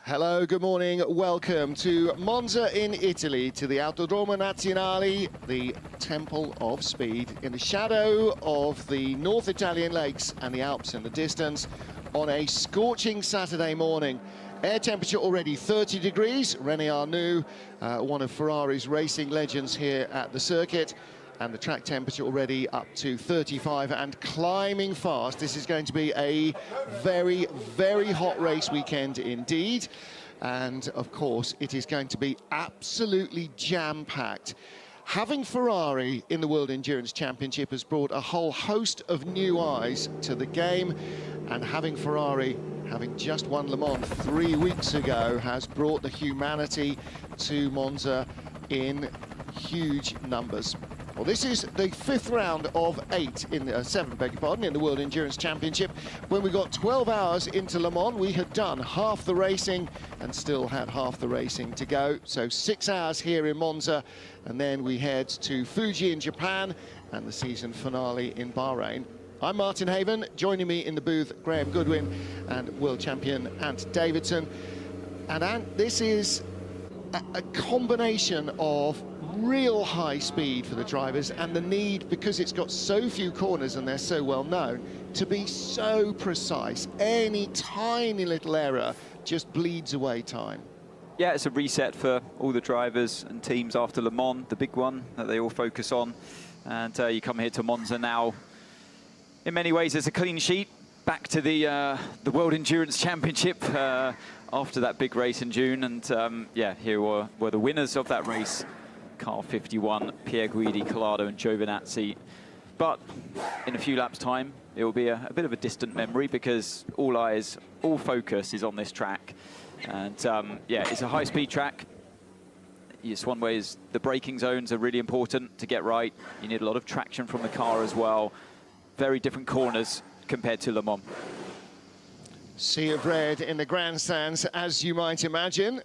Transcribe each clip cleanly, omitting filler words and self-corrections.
Hello, good morning. Welcome to Monza in Italy, to the Autodromo Nazionale, the Temple of Speed, in the shadow of the North Italian lakes and the Alps in the distance, on a scorching Saturday morning. Air temperature already 30 degrees. René Arnoux, one of Ferrari's racing legends here at the circuit, and the track temperature already up to 35 and climbing fast. This is going to be a very, very hot race weekend indeed. And of course, it is going to be absolutely jam-packed. Having Ferrari in the World Endurance Championship has brought a whole host of new eyes to the game. And having Ferrari, having just won Le Mans 3 weeks ago, has brought the humanity to Monza in huge numbers. Well, this is the 5th round of 7, beg your pardon, in the World Endurance Championship. When we got 12 hours into Le Mans, we had done half the racing and still had half the racing to go. So 6 hours here in Monza, and then we head to Fuji in Japan and the season finale in Bahrain. I'm Martin Haven. Joining me in the booth, Graham Goodwin and world champion Ant Davidson. And Ant, this is a combination of real high speed for the drivers and the need, because it's got so few corners and they're so well known, to be so precise. Any tiny little error just bleeds away time. Yeah, it's a reset for all the drivers and teams after Le Mans, the big one that they all focus on. And you come here to Monza now. In many ways, it's a clean sheet. Back to the World Endurance Championship after that big race in June. And yeah, here were the winners of that race. Car 51, Pierre Guidi, Collado and Giovinazzi. But in a few laps' time, it will be a bit of a distant memory, because all eyes, all focus is on this track. And yeah, it's a high-speed track. It's one way is the braking zones are really important to get right. You need a lot of traction from the car as well. Very different corners compared to Le Mans. Sea of red in the grandstands, as you might imagine.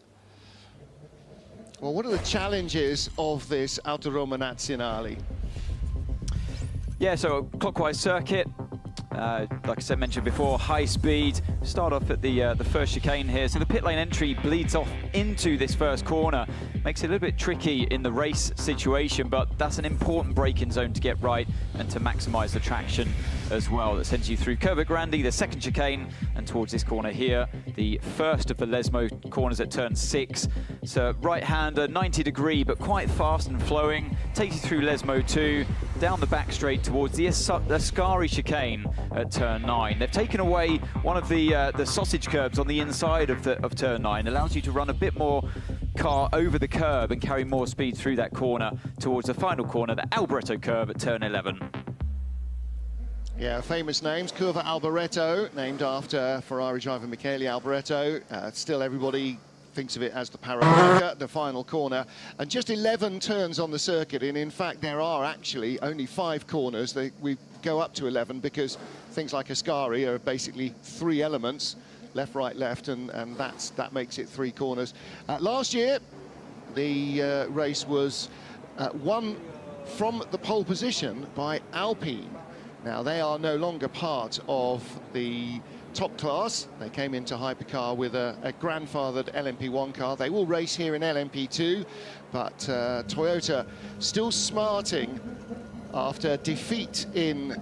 Well, what are the challenges of this Autodromo Nazionale? Yeah, so clockwise circuit. Like I said, mentioned before, high speed. Start off at the first chicane here. So the pit lane entry bleeds off into this first corner. Makes it a little bit tricky in the race situation, but that's an important braking zone to get right and to maximize the traction as well. That sends you through Curva Grande, the second chicane, and towards this corner here, the first of the Lesmo corners at turn 6. So right-hander, 90 degree, but quite fast and flowing. Takes you through Lesmo 2, down the back straight towards the Ascari chicane at turn 9. They've taken away one of the sausage curbs on the inside of turn 9. Allows you to run a bit more car over the curb and carry more speed through that corner towards the final corner, the Alboreto curve at turn 11. Yeah, famous names. Curva Alboreto, named after Ferrari driver Michele Alboreto. Still everybody thinks of it as the Parabola, the final corner, and just 11 turns on the circuit. And in fact, there are actually only 5 corners. We go up to 11 because things like Ascari are basically 3 elements, left, right, left, and that makes it 3 corners. Last year, the race was won from the pole position by Alpine. Now, they are no longer part of the top class. They came into Hypercar with a grandfathered LMP1 car. They will race here in LMP2, but Toyota still smarting after defeat in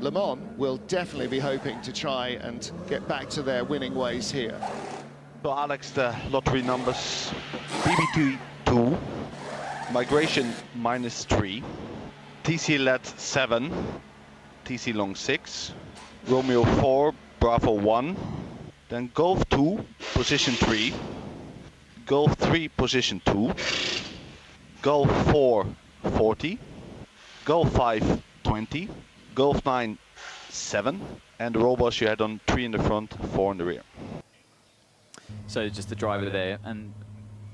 Le Mans, will definitely be hoping to try and get back to their winning ways here. So Alex, the lottery numbers: BB2 2, migration -3, TC LED 7, TC long 6, Romeo 4, Bravo 1, then Golf 2, position 3, Golf 3, position 2, Golf 4, 40, Golf 5, 20, Golf 9, 7, and the robots you had on 3 in the front, 4 in the rear. So just the driver there and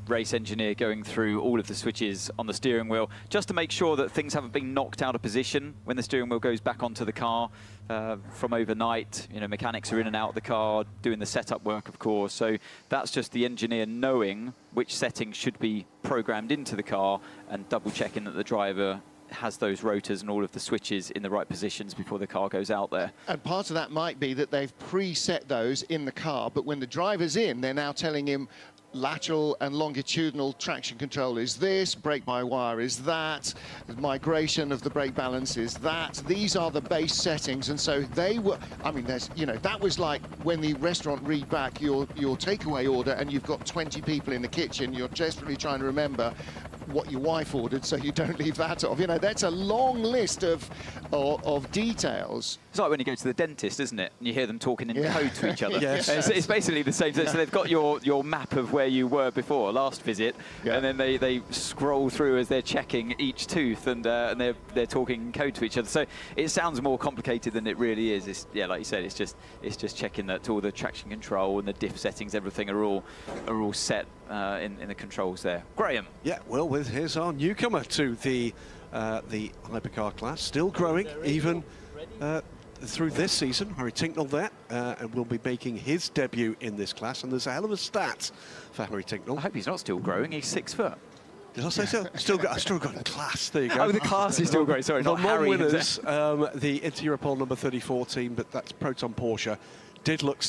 race engineer going through all of the switches on the steering wheel just to make sure that things haven't been knocked out of position when the steering wheel goes back onto the car from overnight. You know, mechanics are in and out of the car doing the setup work, of course. So that's just the engineer knowing which settings should be programmed into the car and double checking that the driver has those rotors and all of the switches in the right positions before the car goes out there. And part of that might be that they've preset those in the car, but when the driver's in, they're now telling him lateral and longitudinal traction control is this, brake-by-wire is that, the migration of the brake balance is that. These are the base settings, and so they were, I mean, there's, you know, that was like when the restaurant read back your takeaway order and you've got 20 people in the kitchen, you're desperately trying to remember what your wife ordered so you don't leave that off. You know, that's a long list of details. It's like when you go to the dentist, isn't it? And you hear them talking in code to each other. Yes. It's basically the same. So they've got your map of where you were before last visit, and then they scroll through as they're checking each tooth, and they're talking in code to each other. So it sounds more complicated than it really is. It's, yeah, like you said, it's just checking that all the traction control and the diff settings, everything are all set in the controls there. Graham. Yeah, well, here's our newcomer to the Hypercar class, still growing even through this season. Harry Tinknell there, and will be making his debut in this class, and there's a hell of a stat for Harry Tinknell. I hope he's not still growing. He's 6 foot. Did I say so? I've still got class. There you go. Oh, the class is still great. Sorry, not Harry. winners, the Inter-Europol number 34 team, but that's Proton Porsche. Did look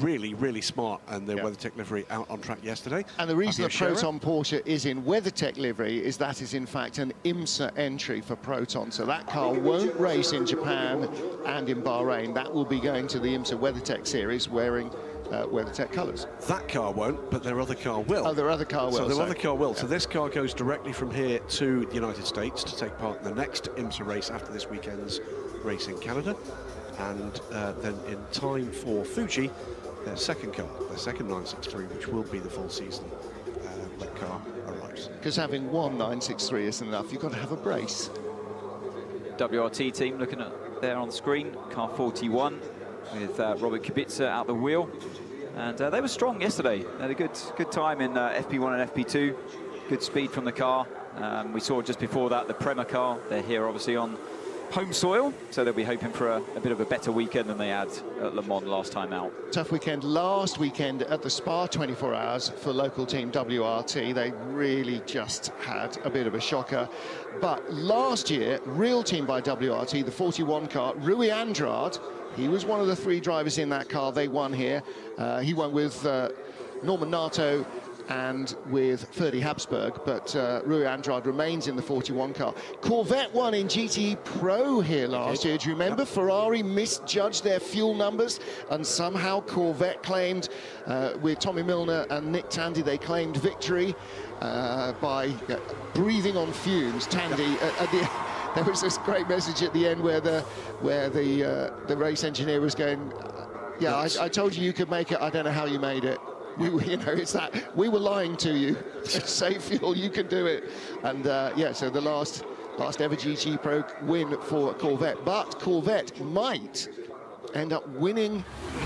really, really smart, and their WeatherTech livery out on track yesterday. And the reason that Proton Porsche is in WeatherTech livery is that is in fact an IMSA entry for Proton. So that car won't race in Japan and in Bahrain. That will be going to the IMSA WeatherTech series wearing WeatherTech colours. That car won't, but their other car will. Oh, their other car will. So their other car will. Yeah. So this car goes directly from here to the United States to take part in the next IMSA race after this weekend's race in Canada. And then in time for Fuji, their second car, their second 963, which will be the full season WEC car, arrives. Because having one 963 isn't enough, you've got to have a brace. WRT team looking at there on screen, car 41 with Robert Kubica out the wheel. And they were strong yesterday. They had a good time in FP1 and FP2. Good speed from the car. We saw just before that the Prema car. They're here obviously on home soil, so they'll be hoping for a bit of a better weekend than they had at Le Mans last time out. Tough weekend last weekend at the Spa 24 Hours for local team WRT. They really just had a bit of a shocker. But last year, real team by WRT, the 41 car, Rui Andrade, he was one of the 3 drivers in that car. They won here. He won with Norman Nato and with Ferdy Habsburg, but Rui Andrade remains in the 41 car. Corvette won in GTE Pro here last year. Do you remember? Yep. Ferrari misjudged their fuel numbers, and somehow Corvette claimed, with Tommy Milner and Nick Tandy, they claimed victory by breathing on fumes. Tandy, there was this great message at the end where the race engineer was going, yeah, I told you could make it, I don't know how you made it. You know, it's that we were lying to you. Save fuel, you can do it. And yeah, so the last ever GT Pro win for Corvette. But Corvette might end up winning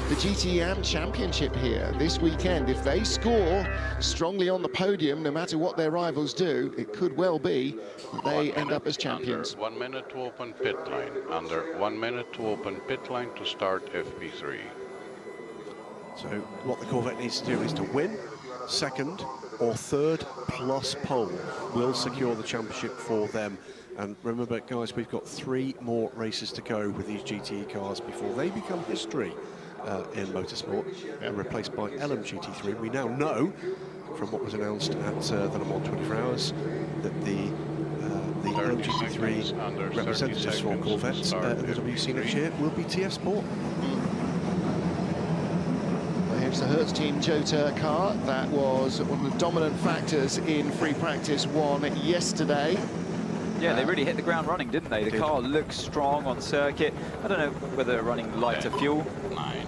the GTE Am Championship here this weekend. If they score strongly on the podium, no matter what their rivals do, it could well be that they end up as champions. Under 1 minute to open pit lane. Under 1 minute to open pit lane to start FP3. So what the Corvette needs to do is to win second or third plus pole will secure the championship for them. And remember, guys, we've got 3 more races to go with these GTE cars before they become history in motorsport and replaced by LMGTE. We now know from what was announced at the Le Mans 24 Hours that the LMGTE representatives for Corvettes at the WC next year will be TF Sport. Here's the Hertz Team Jota car. That was one of the dominant factors in free practice 1 yesterday. Yeah, they really hit the ground running, didn't they? The car looks strong on circuit. I don't know whether they're running lighter fuel. 9,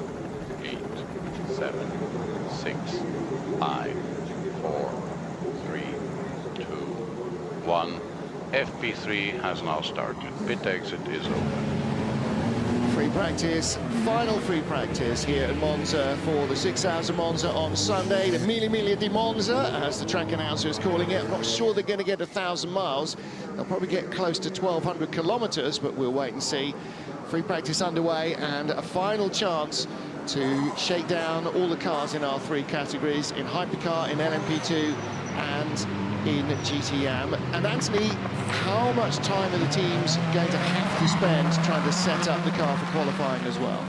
8, 7, 6, 5, 4, 3, 2, 1. FP3 has now started. Pit exit is open. Free practice, final free practice here at Monza for the 6 Hours of Monza on Sunday. The Mille Miglia di Monza, as the track announcer is calling it. I'm not sure they're going to get 1,000 miles. They'll probably get close to 1,200 kilometers, but we'll wait and see. Free practice underway and a final chance to shake down all the cars in our 3 categories, in Hypercar, in LMP2 and in GTE Am. And Anthony, how much time are the teams going to have to spend trying to set up the car for qualifying as well?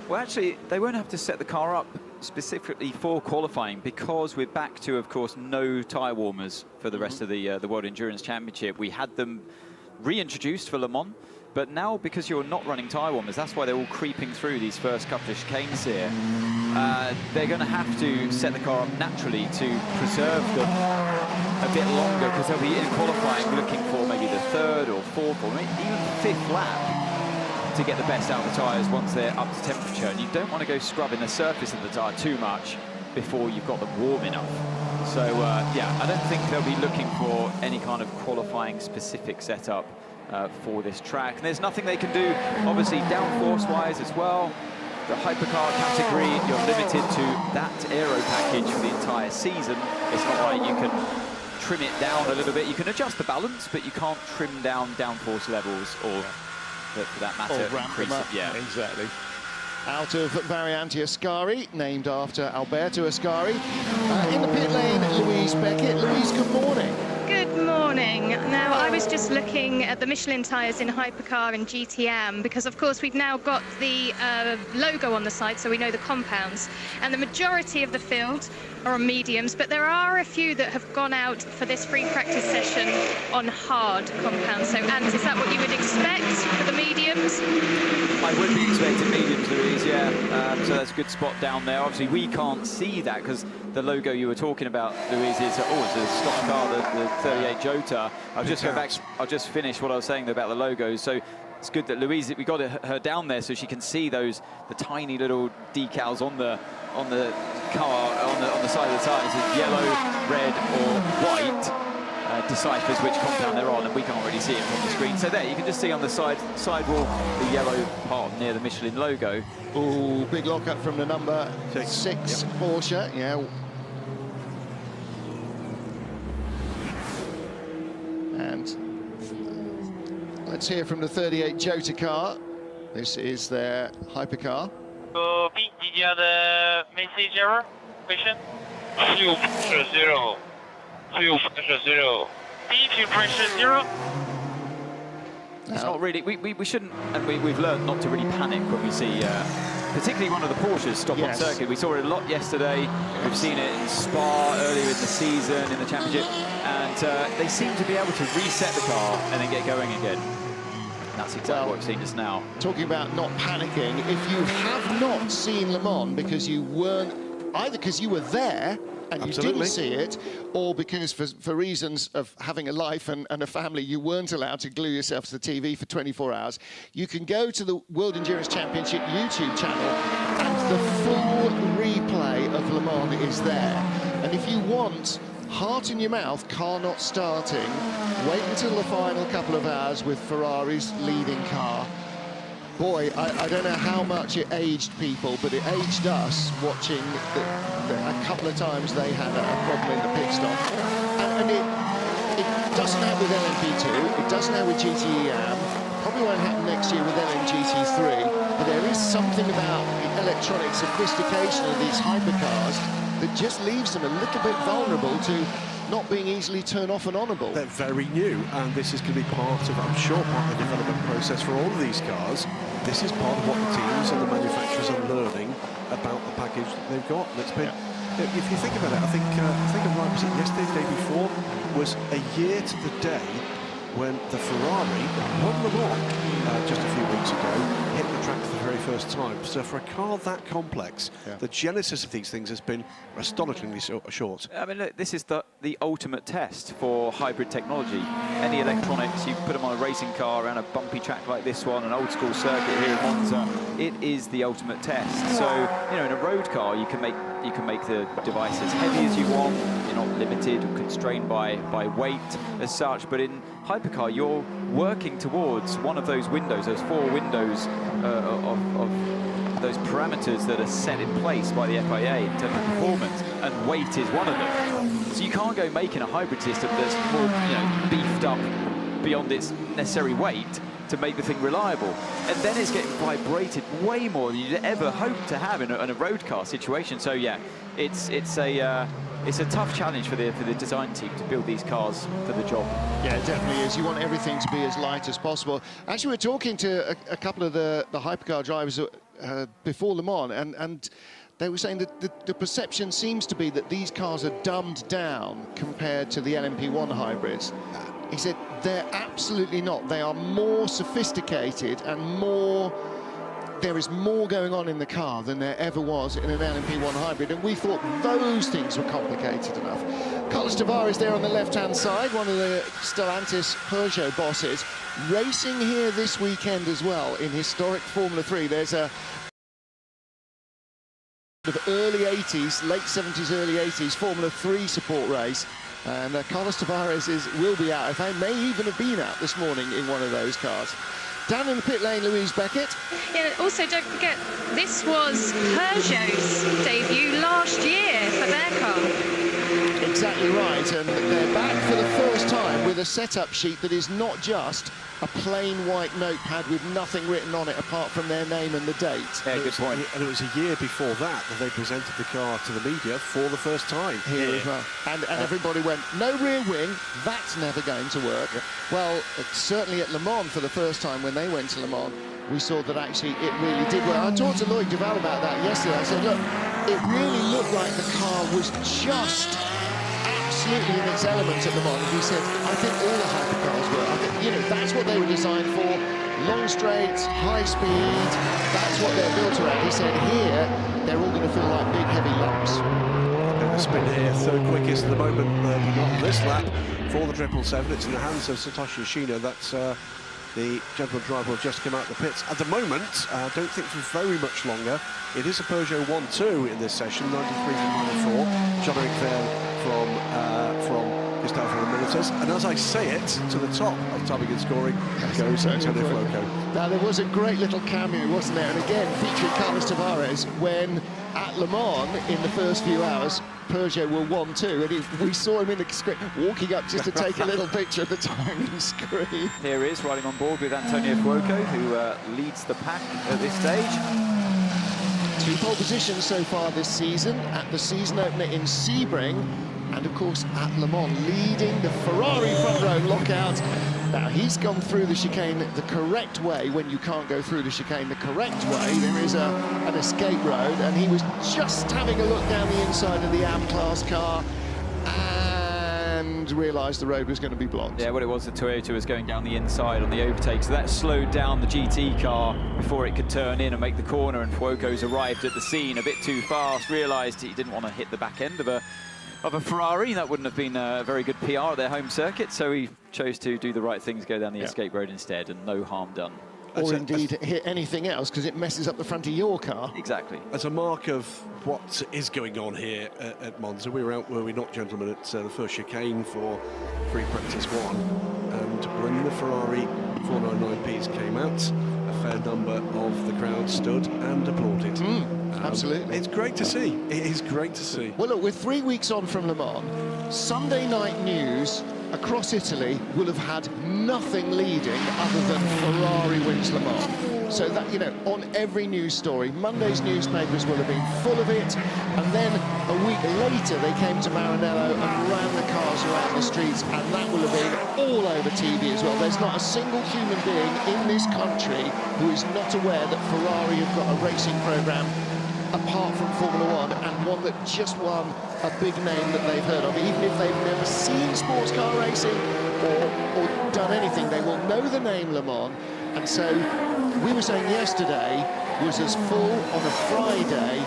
Well, actually, they won't have to set the car up specifically for qualifying, because we're back to, of course, no tyre warmers for the rest of the World Endurance Championship. We had them reintroduced for Le Mans, but now, because you're not running tyre warmers, that's why they're all creeping through these first couple of chicanes here. They're going to have to set the car up naturally to preserve them a bit longer, because they'll be in qualifying looking for maybe the third or fourth or maybe even fifth lap to get the best out of the tyres once they're up to temperature. And you don't want to go scrubbing the surface of the tyre too much before you've got them warm enough. So, yeah, I don't think they'll be looking for any kind of qualifying specific setup for this track. And there's nothing they can do, obviously, downforce-wise as well. The Hypercar category, you're limited to that aero package for the entire season. It's not like you can trim it down a little bit. You can adjust the balance, but you can't trim down downforce levels or, for that matter, increase it. Yeah, exactly. Out of Variante Ascari, named after Alberto Ascari. In the pit lane, Louise Beckett. Louise, good morning. Good morning. Now, I was just looking at the Michelin tyres in Hypercar and GTE Am, because of course we've now got the logo on the side, so we know the compounds, and the majority of the field are on mediums, but there are a few that have gone out for this free practice session on hard compounds. So, Ant, is that what you would expect for the mediums? I would be expecting mediums, Louise, yeah. So that's a good spot down there. Obviously, we can't see that because the logo you were talking about, Louise, is, it's a stock car, the 38 Jota. I'll just go back, I'll just finish what I was saying about the logos. So it's good that Louise, we got her down there so she can see the tiny little decals on the car, on the side of the tyre. It says yellow, red or white. Deciphers which compound they're on, and we can't really see it from the screen. So there, you can just see on the sidewall the yellow part near the Michelin logo. Ooh, big lockup from the number 6 Porsche, yeah. And let's hear from the 38 Jota car. This is their Hypercar. Did you have the message error? Question? Fuel pressure 0. Fuel pressure 0. Fuel pressure 0. It's not really, we shouldn't, and we've learned not to really panic when we see, particularly one of the Porsches stop on circuit. We saw it a lot yesterday. We've seen it in Spa earlier in the season, in the championship, and they seem to be able to reset the car and then get going again. And that's exactly what we've seen just now. Talking about not panicking, if you have not seen Le Mans because you weren't, either because you were there and you didn't see it, or because for reasons of having a life and a family, you weren't allowed to glue yourself to the TV for 24 hours, you can go to the World Endurance Championship YouTube channel and the full replay of Le Mans is there. And if you want heart in your mouth, car not starting, wait until the final couple of hours with Ferrari's leading car. Boy, I don't know how much it aged people, but it aged us watching a couple of times they had a problem in the pit stop. And it doesn't happen with LMP2, it doesn't happen with GTE Am, probably won't happen next year with LMGT3, but there is something about the electronic sophistication of these hypercars that just leaves them a little bit vulnerable to not being easily turned off and onable. They're very new, and this is going to be part of, I'm sure, part of the development process for all of these cars. This is part of what the teams and the manufacturers are learning about the package that they've got. And it's been, if you think about it, I think right, was it yesterday, the day before, was a year to the day when the Ferrari won Le Mans just a few weeks ago, hit the track for the very first time. So for a car that complex, the genesis of these things has been astonishingly short. I mean, look, this is the ultimate test for hybrid technology. Any electronics, you put them on a racing car around a bumpy track like this one, an old school circuit here in Monza, it is the ultimate test. So, you know, in a road car, you can make the device as heavy as you want. You're not limited or constrained by weight as such, but in Hypercar, you're working towards one of those windows, those 4 windows of those parameters that are set in place by the FIA in terms of performance, and weight is one of them. So you can't go making a hybrid system that's more, you know, beefed up beyond its necessary weight to make the thing reliable. And then it's getting vibrated way more than you'd ever hope to have in a road car situation. So yeah, it's it's a tough challenge for the design team to build these cars for the job. Yeah, it definitely is. You want everything to be as light as possible. Actually, we're talking to a couple of the hypercar drivers before Le Mans, and they were saying that the perception seems to be that these cars are dumbed down compared to the LMP1 hybrids. He said they're absolutely not. They are more sophisticated and more... There is more going on in the car than there ever was in an LMP1 hybrid, and we thought those things were complicated enough. Carlos Tavares there on the left-hand side, one of the Stellantis Peugeot bosses, racing here this weekend as well in historic Formula 3. There's a early 80s, late 70s, early 80s Formula 3 support race, and Carlos Tavares will be out. If I may even have been out this morning in one of those cars. Down in the pit lane, Louise Beckett. Yeah, also don't forget, this was Peugeot's debut last year for their car. Exactly right, and they're back for the first time with a setup sheet that is not just a plain white notepad with nothing written on it apart from their name and the date. Yeah, good point. And it was a year before that they presented the car to the media for the first time. Here as well. And everybody went, no rear wing, that's never going to work. Yeah. Well, certainly at Le Mans for the first time when they went to Le Mans, we saw that actually it really did work. I talked to Lloyd Duval about that yesterday. I said, look, it really looked like the car was just absolutely in its element at Le Mans. And he said, I think all the hypercars were. I think, you know, that's what they were designed for. Long straights, high speed, that's what they're built around. He said here, they're all going to feel like big, heavy lumps. A spin here, third quickest at the moment, but not on this lap for the 777. It's in the hands of Satoshi Yoshino. That's the gentleman driver will just come out the pits. At the moment, I don't think for very much longer. It is a Peugeot 1-2 in this session, 93 to 94. Jean-Eric Vergne from Gustavo Militas. And as I say it, to the top of Tubingen scoring goes Antonio Fuoco. Now, there was a great little cameo, wasn't there? And again, featuring Carlos Tavares, when at Le Mans, in the first few hours, Peugeot were 1-2, and we saw him in the screen walking up just to take a little picture of the timing screen. Here he is riding on board with Antonio Fuoco, who leads the pack at this stage. 2 pole positions so far this season, at the season opener in Sebring, and of course at Le Mans, leading the Ferrari front row lockout. Now, he's gone through the chicane the correct way. When you can't go through the chicane the correct way, there is an escape road, and he was just having a look down the inside of the Am class car and realised the road was going to be blocked. Yeah, what it was, the Toyota was going down the inside on the overtake, so that slowed down the GT car before it could turn in and make the corner, and Fuoco's arrived at the scene a bit too fast, realised he didn't want to hit the back end of a Ferrari. That wouldn't have been a very good PR at their home circuit, so he chose to do the right thing, to go down the escape road instead, and no harm done. Or indeed hit anything else, because it messes up the front of your car. Exactly. As a mark of what is going on here at Monza, we were out, were we not, gentlemen, at the first chicane for free practice 1, and when the Ferrari 499Ps came out, a fair number of the crowd stood and applauded. Absolutely. It's great to see. It is great to see. Well, look, we're 3 weeks on from Le Mans. Sunday night news across Italy will have had nothing leading other than Ferrari wins Le Mans. So that, you know, on every news story, Monday's newspapers will have been full of it, and then a week later they came to Maranello and ran the cars around the streets, and that will have been all over TV as well. There's not a single human being in this country who is not aware that Ferrari have got a racing programme apart from Formula 1, and one that just won a big name that they've heard of. Even if they've never seen sports car racing or done anything, they will know the name Le Mans. And so we were saying yesterday was as full on a Friday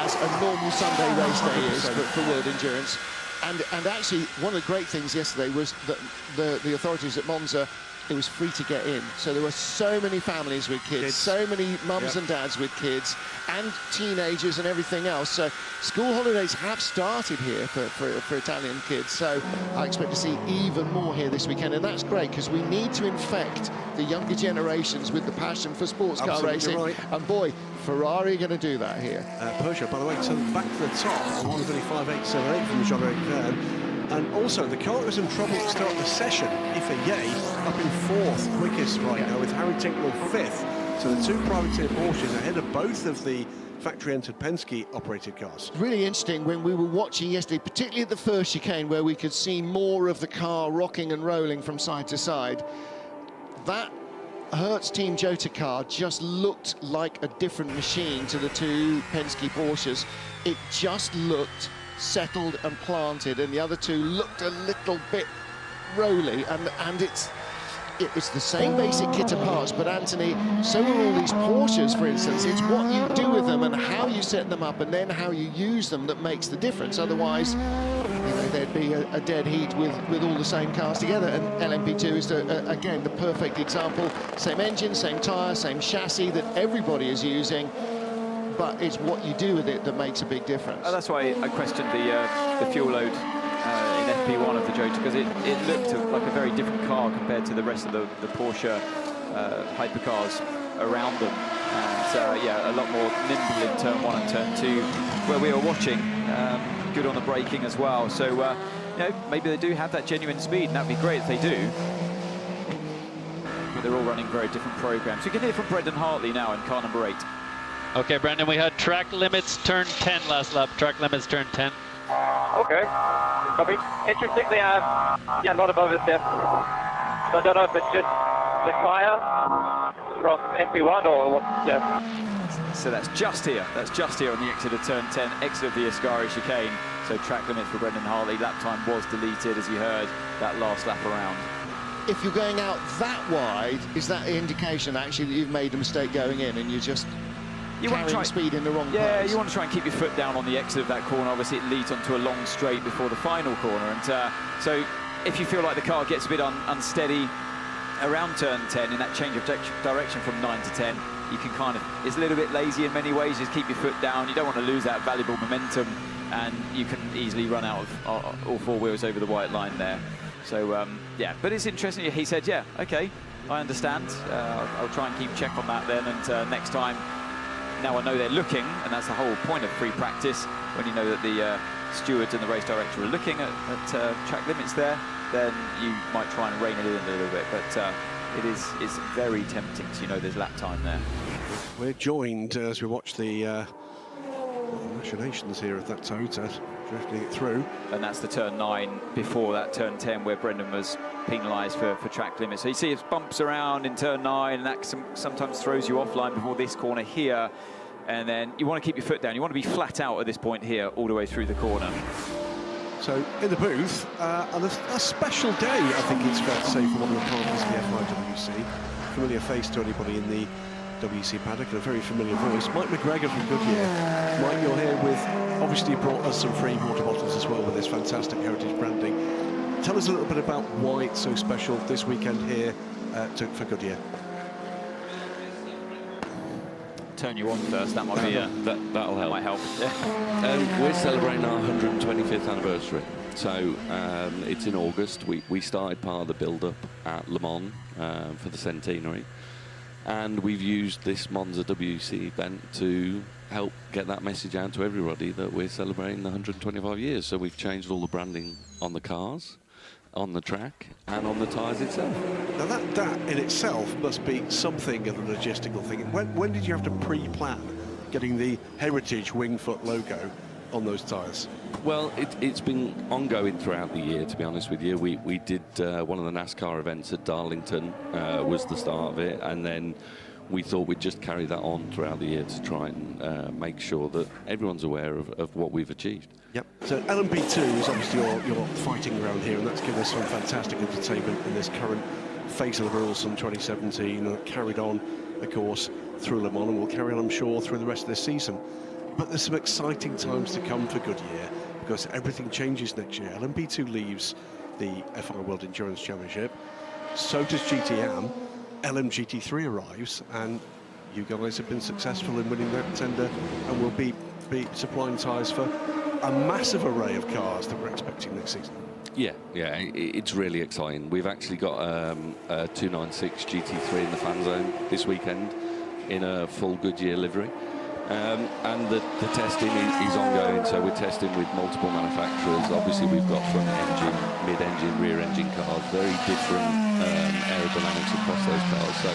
as a normal Sunday race day is for World Endurance. And actually, one of the great things yesterday was that the authorities at Monza, it was free to get in. So there were so many families with kids, so many mums and dads with kids, and teenagers and everything else. So school holidays have started here for Italian kids. So I expect to see even more here this weekend. And that's great, because we need to infect the younger generations with the passion for sports car racing. Right. And boy, Ferrari are going to do that here. Peugeot, by the way, so back to the top, 135.878 from Jean-Eric Vergne. And also, the car was in trouble to start the session. FIA up in 4th, quickest right now, with Harry Tincknell 5th. So the 2 privateer Porsches ahead of both of the factory-entered Penske-operated cars. Really interesting when we were watching yesterday, particularly at the first chicane where we could see more of the car rocking and rolling from side to side. That Hertz Team Jota car just looked like a different machine to the two Penske Porsches. It just looked settled and planted, and the other two looked a little bit rolly, and it's the same basic kit of parts, but Anthony, so are all these Porsches, for instance. It's what you do with them and how you set them up and then how you use them that makes the difference. Otherwise, you know, there'd be a dead heat with all the same cars together. And LMP2 is, again, the perfect example. Same engine, same tyre, same chassis that everybody is using, but it's what you do with it that makes a big difference. That's why I questioned the fuel load in FP1 of the Jota, because it looked like a very different car compared to the rest of the Porsche hypercars around them. And yeah, a lot more nimble in turn 1 and turn 2, where we were watching. Good on the braking as well. So you know, maybe they do have that genuine speed, and that'd be great if they do. But they're all running very different programs. We can hear from Brendan Hartley now in car number 8. Okay, Brendan, we had track limits turn 10 last lap. Track limits turn 10. Okay, copy. Interestingly, yeah, not above it there. So I don't know if it's just the tyre from FP1 or what. Yeah. So that's just here. That's just here on the exit of turn 10, exit of the Ascari chicane. So track limit for Brendan Hartley. Lap time was deleted, as you heard, that last lap around. If you're going out that wide, is that an indication actually that you've made a mistake going in and you're just carrying speed in the wrong place? Yeah, you want to try and keep your foot down on the exit of that corner. Obviously, it leads onto a long straight before the final corner. And so if you feel like the car gets a bit unsteady around turn 10 in that change of direction from 9 to 10, you can kind of, it's a little bit lazy in many ways, just keep your foot down. You don't want to lose that valuable momentum, and you can easily run out of all four wheels over the white line there. So, yeah, but it's interesting. He said, yeah, okay, I understand. I'll try and keep check on that then, and next time, now I know they're looking, and that's the whole point of free practice, when you know that the stewards and the race director are looking at track limits there, then you might try and rein it in a little bit, but it's very tempting, so you know there's lap time there. We're joined as we watch the machinations here of that Toyota drifting it through. And that's the turn 9 before that turn 10 where Brendan was penalised for track limits. So you see it bumps around in turn 9, and that sometimes throws you offline before this corner here. And then you want to keep your foot down. You want to be flat out at this point here all the way through the corner. So in the booth, a special day, I think it's fair to say, for one of the partners of the FIWC. Familiar face to anybody in the WC paddock, and a very familiar voice. Mike McGregor from Goodyear. Mike, you're here with, obviously you brought us some free water bottles as well with this fantastic heritage branding. Tell us a little bit about why it's so special this weekend here for Goodyear. Turn you on first, that might be that'll help. Might help. We're celebrating our 125th anniversary, so it's in August. We started part of the build-up at Le Mans for the centenary, and we've used this Monza WC event to help get that message out to everybody that we're celebrating the 125 years. So we've changed all the branding on the cars, on the track, and on the tyres itself. Now that in itself must be something of a logistical thing. When did you have to pre-plan getting the heritage Wingfoot logo on those tyres? Well, it's been ongoing throughout the year, to be honest with you. We did one of the NASCAR events at Darlington, was the start of it, and then we thought we'd just carry that on throughout the year to try and make sure that everyone's aware of what we've achieved. Yep. So LMP2 is obviously your fighting ground here, and that's given us some fantastic entertainment in this current phase of the rules from 2017, carried on, of course, through Le Mans, and will carry on, I'm sure, through the rest of this season. But there's some exciting times to come for Goodyear, because everything changes next year. LMP2 leaves the FIA World Endurance Championship, so does GTE Am, LMGTE arrives, and you guys have been successful in winning that tender and will be supplying tyres for a massive array of cars that we're expecting next season. Yeah, it's really exciting. We've actually got a 296 GT3 in the fan zone this weekend in a full Goodyear livery. And the testing is ongoing, so we're testing with multiple manufacturers. Obviously, we've got front engine, mid-engine, rear-engine cars, very different aerodynamics across those cars. So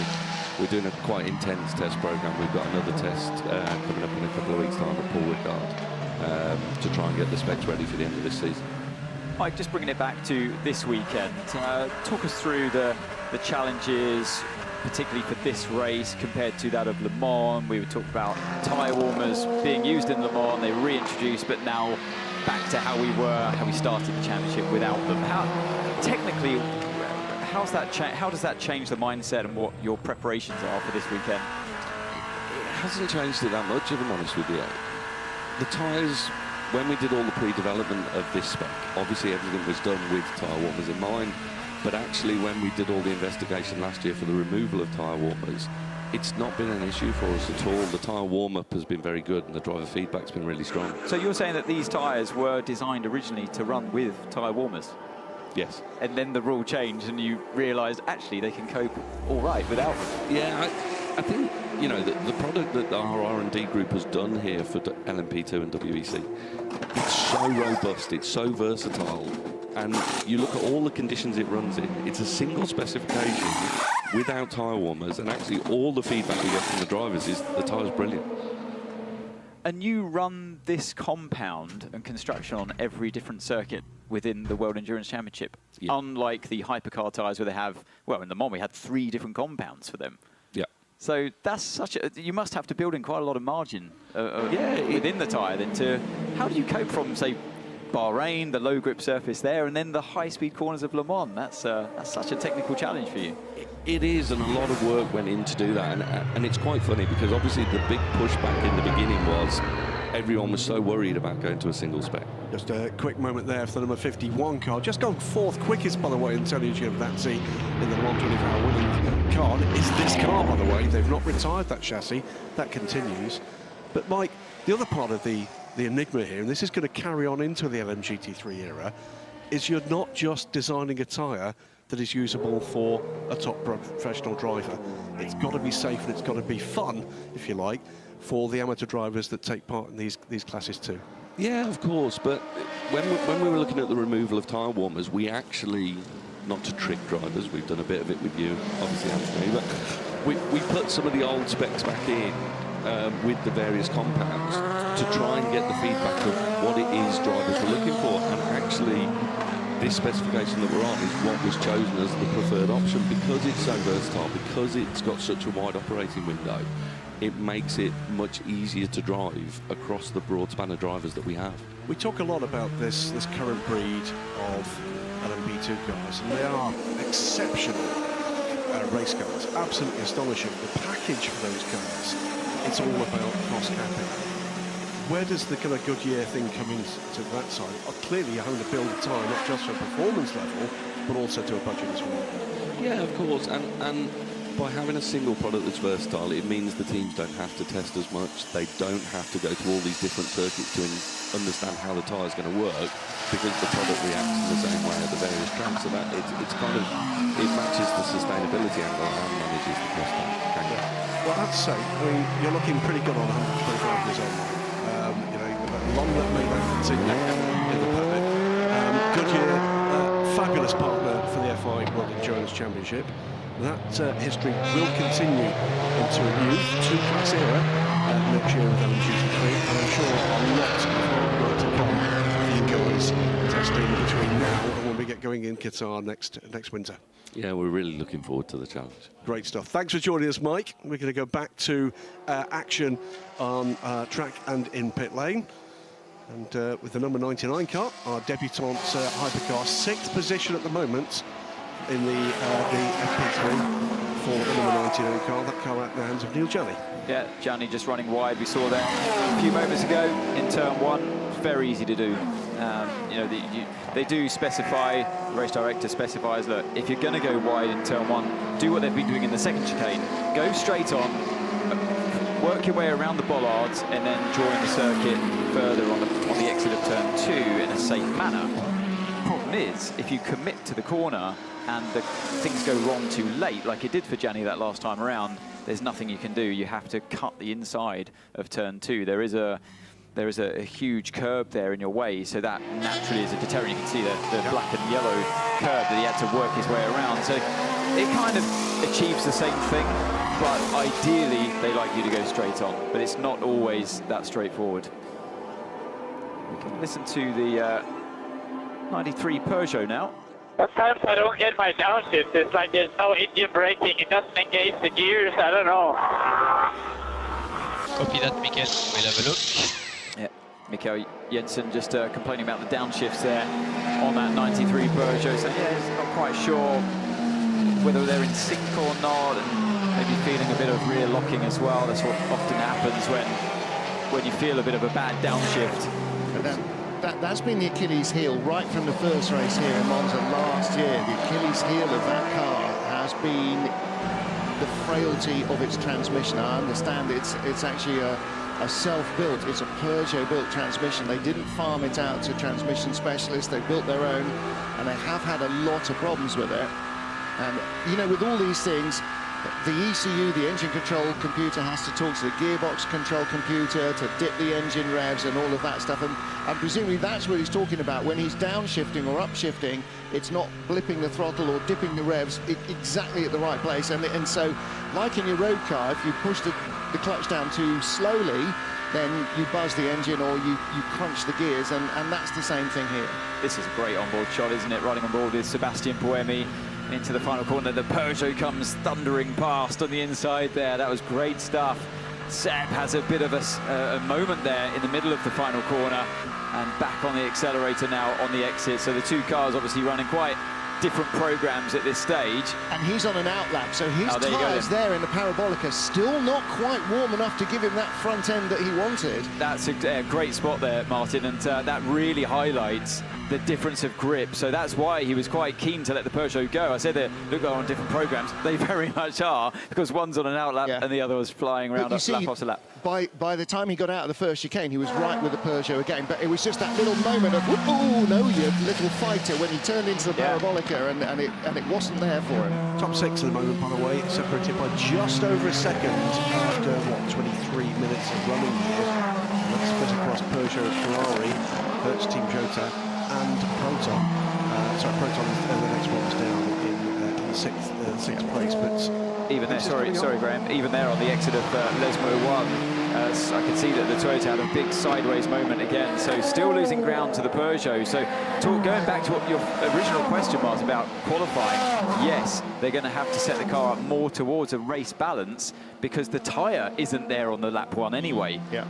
we're doing a quite intense test program. We've got another test coming up in a couple of weeks' time at Paul Ricard to try and get the specs ready for the end of this season. Mike, just bringing it back to this weekend, talk us through the challenges, particularly for this race compared to that of Le Mans. We were talking about tyre warmers being used in Le Mans, they were reintroduced, but now back to how we started the championship without them. Technically, how does that change the mindset and what your preparations are for this weekend? It hasn't changed it that much, if I'm honest with you. The tyres, when we did all the pre-development of this spec, obviously everything was done with tyre warmers in mind, but actually when we did all the investigation last year for the removal of tyre warmers, it's not been an issue for us at all. The tyre warm-up has been very good and the driver feedback's been really strong. So you're saying that these tyres were designed originally to run with tyre warmers? Yes. And then the rule changed and you realised actually they can cope all right without them? Yeah, I think, you know, the product that our R&D group has done here for LMP2 and WEC, it's so robust, it's so versatile, and you look at all the conditions it runs in, it's a single specification without tyre warmers, and actually all the feedback we get from the drivers is the tyre's brilliant. And you run this compound and construction on every different circuit within the World Endurance Championship, yeah. Unlike the Hypercar tyres where they have, well, in Le Mans we had 3 different compounds for them. Yeah. So that's such a, you must have to build in quite a lot of margin within the tyre then to, how do you cope from, say, Bahrain, the low grip surface there, and then the high-speed corners of Le Mans? That's such a technical challenge for you. It is, and a lot of work went in to do that, and it's quite funny because obviously the big pushback in the beginning was everyone was so worried about going to a single spec. Just a quick moment there for the number 51 car. Just gone 4th quickest, by the way, Antonio Giovinazzi in the 124-hour winning car. Is this car, by the way, they've not retired that chassis. That continues. But Mike, the other part of the enigma here, and this is going to carry on into the LMGT3 era, is you're not just designing a tyre that is usable for a top professional driver. It's got to be safe and it's got to be fun, if you like, for the amateur drivers that take part in these classes too. Yeah, of course, but when we were looking at the removal of tyre warmers, we actually, not to trick drivers, we've done a bit of it with you, obviously, Anthony, but we put some of the old specs back in with the various compounds to try and get the feedback of what it is drivers were looking for, and actually this specification that we're on is what was chosen as the preferred option because it's so versatile, because it's got such a wide operating window. It makes it much easier to drive across the broad span of drivers that we have. We talk a lot about this current breed of LMP2 cars, and they are exceptional race cars, absolutely astonishing. The package for those cars, it's all about cost capping. Where does the kind of Goodyear thing come into that side? Clearly you're having to build a tyre not just for performance level, but also to a budget as well. Yeah, of course, and by having a single product that's versatile, it means the teams don't have to test as much. They don't have to go to all these different circuits to understand how the tyre's going to work, because the product reacts in the same way at the various tracks. So that it's kind of, it matches the sustainability angle and manages the cost angle. Well, I have to say, I mean, you're looking pretty good on 125 years old. You know, long that may that continue in the paddock. Goodyear, fabulous partner for the FIA World Endurance Championship. That history will continue into a new 2-class era next year with LMGT3, and I'm sure a lot of hard work to come for you guys testing between now and when we get going in Qatar next winter. Yeah, we're really looking forward to the challenge. Great stuff. Thanks for joining us, Mike. We're going to go back to action on track and in pit lane. And with the number 99 car, our debutante Hypercar, 6th position at the moment in the FP3 for the number 99 car. That car out in the hands of Neil Janney. Yeah, Janney just running wide. We saw that a few moments ago in turn 1. Very easy to do. You know, they do specify, the race director specifies that if you're going to go wide in turn 1, do what they've been doing in the second chicane. Go straight on, work your way around the bollards, and then join the circuit further on the exit of turn 2 in a safe manner. Problem is, if you commit to the corner and things go wrong too late, like it did for Janney that last time around, there's nothing you can do. You have to cut the inside of turn 2. There is a there is a huge curb there in your way, so that naturally is a deterrent. You can see the black and yellow curb that he had to work his way around. So it kind of achieves the same thing, but ideally they like you to go straight on, but it's not always that straightforward. We can listen to the 93 Peugeot now. Sometimes I don't get my downshift. It's like there's no engine braking. It doesn't engage the gears. I don't know. Copy that, Mikael. We'll have a look. Yeah, Mikael Jensen just complaining about the downshifts there on that 93 Peugeot. So yeah, he's not quite sure whether they're in sync or not, and maybe feeling a bit of rear locking as well. That's what often happens when you feel a bit of a bad downshift. That's been the Achilles heel right from the first race here in Monza last year. The Achilles heel of that car has been the frailty of its transmission. I understand it's actually a self-built, it's a Peugeot-built transmission. They didn't farm it out to transmission specialists. They built their own, and they have had a lot of problems with it. And, you know, with all these things, the ECU, the engine control computer, has to talk to the gearbox control computer to dip the engine revs and all of that stuff. And presumably that's what he's talking about. When he's downshifting or upshifting, it's not blipping the throttle or dipping the revs exactly at the right place. And so, like in your road car, if you push the clutch down too slowly, then you buzz the engine or you crunch the gears, and that's the same thing here. This is a great onboard shot, isn't it? Riding on board with Sebastian Buemi into the final corner. The Peugeot comes thundering past on the inside there. That was great stuff. Seb has a bit of a moment there in the middle of the final corner, and back on the accelerator now on the exit. So the two cars obviously running quite different programs at this stage. And he's on an outlap, so his tyres there in the Parabolica still not quite warm enough to give him that front end that he wanted. That's a great spot there, Martin, and that really highlights the difference of grip. So that's why he was quite keen to let the Peugeot go. I said they look on different programs. They very much are, because one's on an outlap and the other was flying around lap after lap. By the time he got out of the first chicane, he was right with the Peugeot again. But it was just that little moment of, oh no, you little fighter, when he turned into the Parabolica, and it wasn't there for him. Top six at the moment, by the way, separated by just over a second after, what, 23 minutes of running here. That's split across Peugeot, Ferrari, Hertz Team Jota, and Proton. Proton is the next one's down in sixth place, but even there, sorry Graham, even there on the exit of Lesmo 1, I can see that the Toyota had a big sideways moment again, so still losing ground to the Peugeot. So going back to what your original question was about qualifying, yes, they're going to have to set the car up more towards a race balance because the tyre isn't there on the lap one anyway. Yeah.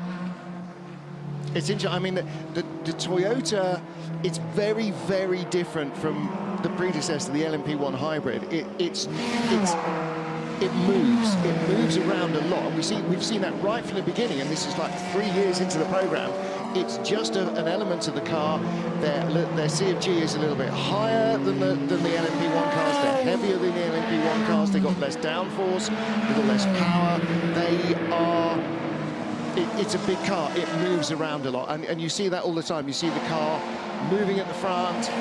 It's interesting. I mean, the Toyota, it's very, very different from the predecessor, the LMP1 hybrid. It moves around a lot, and we've seen that right from the beginning. And this is like 3 years into the program. It's just an element of the car. Their CFG is a little bit higher than the LMP1 cars. They're heavier than the LMP1 cars. They got less downforce, a little less power. They are. It's a big car. It moves around a lot, and you see that all the time. You see the car moving at the front.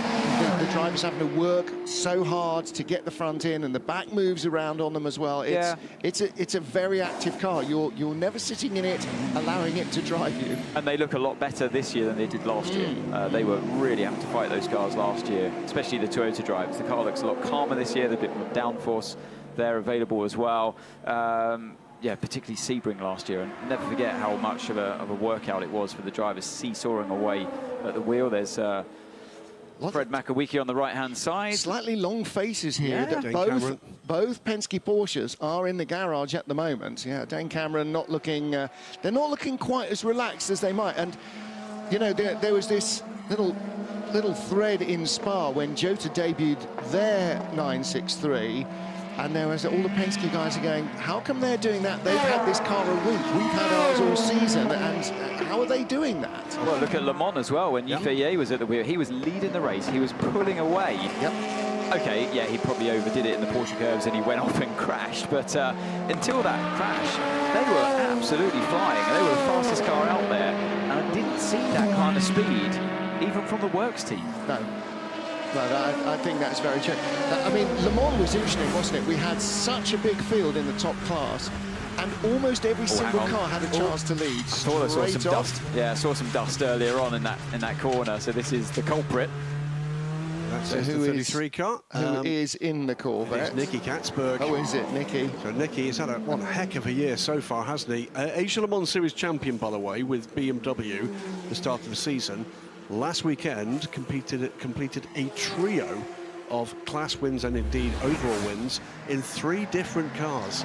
The drivers having to work so hard to get the front in, and the back moves around on them as well. It's a very active car. You're never sitting in it, allowing it to drive you. And they look a lot better this year than they did last year. They were really having to fight those cars last year, especially the Toyota drivers. The car looks a lot calmer this year. There's a bit more downforce there available as well. Yeah, particularly Sebring last year, and never forget how much of a workout it was for the drivers seesawing away at the wheel. There's Fred Makawiki on the right-hand side. Slightly long faces here. Yeah. Both Penske Porsches are in the garage at the moment. Yeah, Dane Cameron not looking. They're not looking quite as relaxed as they might. And you know, there was this little thread in Spa when Jota debuted their 963. And there was all the Penske guys are going, how come they're doing that? They've had this car a week. We've had ours all season. And how are they doing that? Well, look at Le Mans as well. When Yves was at the wheel, he was leading the race. He was pulling away. Okay, yeah, he probably overdid it in the Porsche curves and he went off and crashed. But until that crash, they were absolutely flying. They were the fastest car out there. And I didn't see that kind of speed, even from the works team. No, I think that's very true. I mean, Le Mans was interesting, wasn't it? We had such a big field in the top class, And almost every single hang on. car had a chance to lead. I thought I saw some straight off. dust. Yeah, I saw some dust earlier on in that corner. So this is the culprit. That's So the who 33 car. Who is in the Corvette? It's Nicky Katzberg. Oh, is it Nicky? So Nicky has had one heck of a year so far, hasn't he? Asia Le Mans Series champion, by the way, with BMW, the start of the season. Last weekend, completed a trio of class wins and indeed overall wins in 3 different cars.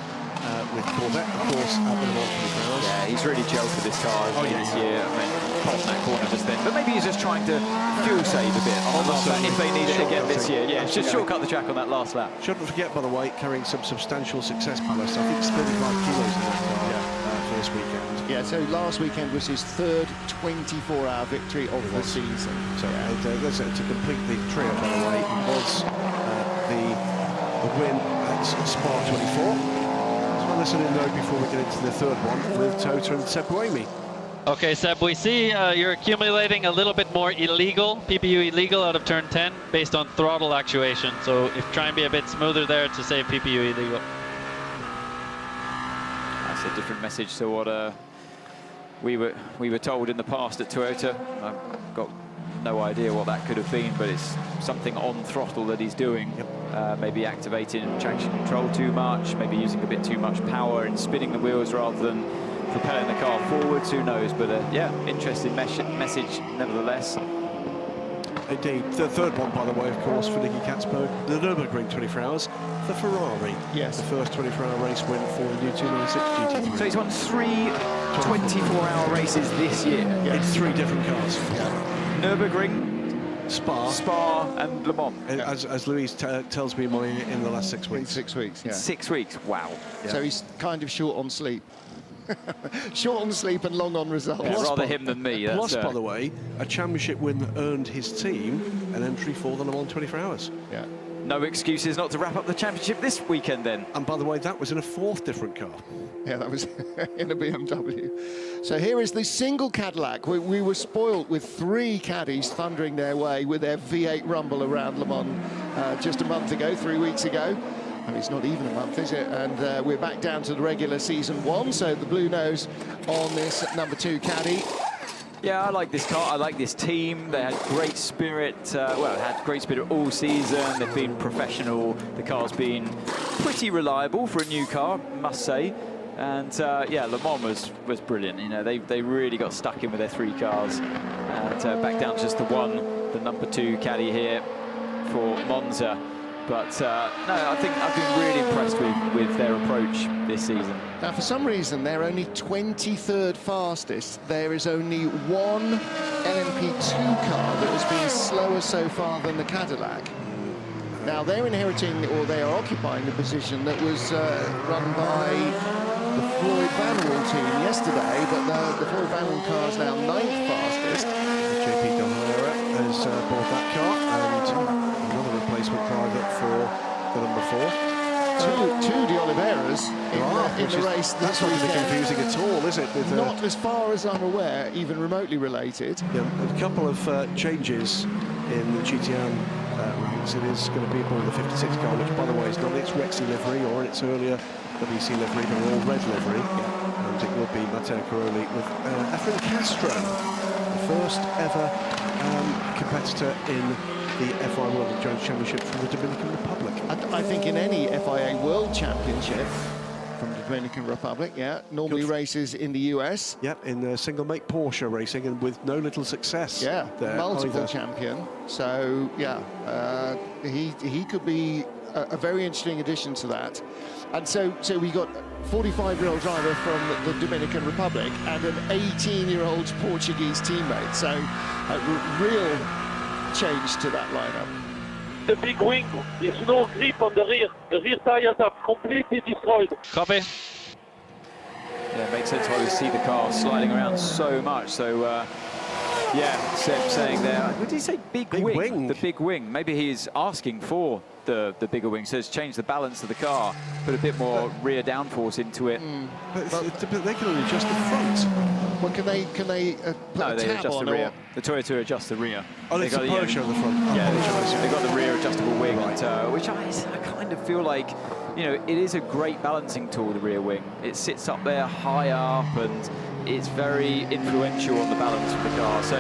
With Corvette, of course, at the Le Mans. Yeah, he's really gelled with this car this year. I mean, popped that corner just then. But maybe he's just trying to fuel save a bit on the last if they need it again this year. Yeah, just shortcut the track on that last lap. Shouldn't forget, by the way, carrying some substantial success ballast. I think it's 35 kilos in that car for this weekend. Yeah, so last weekend was his 3rd 24-hour victory of the season. So to complete the trio, by the way, was the win at Spa 24. So listen in though before we get into the 3rd one with Tota and Seb Buemi. Okay, Seb, we see you're accumulating a little bit more illegal, PPU illegal out of turn 10 based on throttle actuation. So if try and be a bit smoother there to save PPU illegal. That's a different message to what we were told in the past at Toyota. I've got no idea what that could have been, but it's something on throttle that he's doing. Maybe activating traction control too much, maybe using a bit too much power and spinning the wheels rather than propelling the car forwards, who knows. But yeah, interesting message nevertheless. Indeed. The 3rd one, by the way, of course, for Nicky Katzberg, the Nürburgring 24 Hours, the Ferrari. Yes. The first 24-hour race win for the new 296 GT3. So he's won 3 24-hour races this year. In 3 different cars. Nürburgring, Spa, and Le Mans. As Louise tells me in the last 6 weeks. 6 weeks, yeah. 6 weeks, wow. Yeah. So he's kind of short on sleep. Short on sleep and long on results. Yeah, rather him than me. Plus, by the way, a championship win that earned his team an entry for the Le Mans 24 Hours. Yeah. No excuses not to wrap up the championship this weekend then. And by the way, that was in a 4th different car. Yeah, that was in a BMW. So here is the single Cadillac. We were spoilt with 3 caddies thundering their way with their V8 rumble around Le Mans just a month ago, 3 weeks ago. I mean, it's not even a month, is it? And we're back down to the regular season 1, so the blue nose on this number 2 caddy. Yeah, I like this car. I like this team. They had great spirit. Well, had great spirit all season. They've been professional. The car's been pretty reliable for a new car, must say. And yeah, Le Mans was brilliant. You know, they really got stuck in with their 3 cars. And back down to just the one, the number 2 caddy here for Monza. But no, I think I've been really impressed with their approach this season. Now, for some reason, they're only 23rd fastest. There is only one LMP2 car that has been slower so far than the Cadillac. Now, they're inheriting, or they are occupying the position that was run by the Floyd Van Wall team yesterday, but the Floyd Van Wall car is now 9th fastest. JP Donhara has bought that car, and another replacement driver for the number 4. Two de Oliveira's in the race. That's not really confusing at all, is it? With, not as far as I'm aware, even remotely related. Yeah, a couple of changes in the GTM ranks. It is going to be aboard the 56 car, which, by the way, is not its Rexy livery or its earlier WC livery. They're all red livery. Yeah. And it will be Matteo Caroli with Efren Castro, the first ever competitor in the FIA World Endurance Championship from the Dominican Republic. I think in any FIA World Championship from the Dominican Republic, yeah, normally races in the US. Yep, in single-make Porsche racing, and with no little success. Yeah, there multiple either. champion. So yeah, he could be a very interesting addition to that. And so we got 45-year-old driver from the Dominican Republic and an 18-year-old Portuguese teammate. So a real change to that lineup. The big wing, there's no grip on the rear. The rear tires are completely destroyed. Copy. Yeah, it makes sense why we see the car sliding around so much. So, yeah, Seb saying there, what did he say? Big wing. The big wing. Maybe he's asking for the bigger wing, so it's changed the balance of the car, put a bit more rear downforce into it. But they can only adjust the front. Well, can they put no, a they tab adjust on the rear. or? The Toyota adjusts the rear. Oh, it's a Porsche on the front. Yeah, they've got the rear adjustable wing, and, which I kind of feel like you know, it is a great balancing tool, the rear wing. It sits up there high up, and it's very influential on the balance of the car. So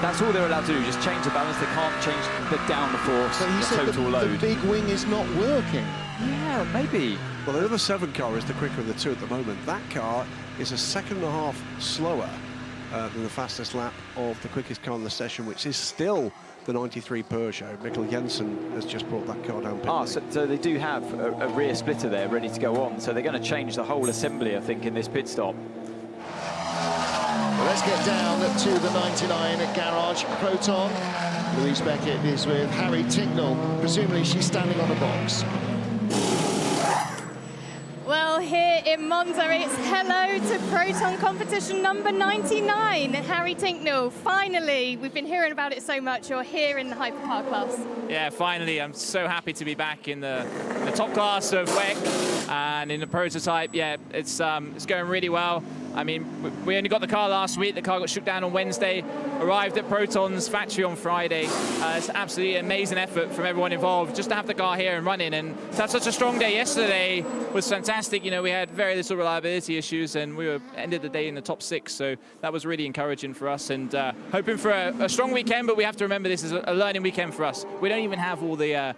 that's all they're allowed to do, just change the balance. They can't change the downforce, But he the said total the load. big wing is not working. Yeah, maybe. Well, the other 7 car is the quicker of the two at the moment. That car is a second and a half slower than the fastest lap of the quickest car in the session, which is still the 93 Peugeot. Mikkel Jensen has just brought that car down pit lane. So they do have a rear splitter there ready to go on. So they're going to change the whole assembly, I think, in this pit stop. Well, let's get down to the 99 garage. Proton. Louise Beckett is with Harry Tinknell. Presumably she's standing on the box. Well, here in Monza, it's hello to Proton competition number 99, Harry Tinknell. Finally, we've been hearing about it so much. You're here in the Hypercar class. Yeah, finally, I'm so happy to be back in the top class of WEC and in the prototype. Yeah, it's going really well. I mean, we only got the car last week. The car got shook down on Wednesday, arrived at Proton's factory on Friday. It's absolutely amazing effort from everyone involved just to have the car here and running, and to have such a strong day yesterday was fantastic. You know, we had very little reliability issues, and we ended the day in the top 6, so that was really encouraging for us, and hoping for a strong weekend. But we have to remember this is a learning weekend for us. We don't even have all the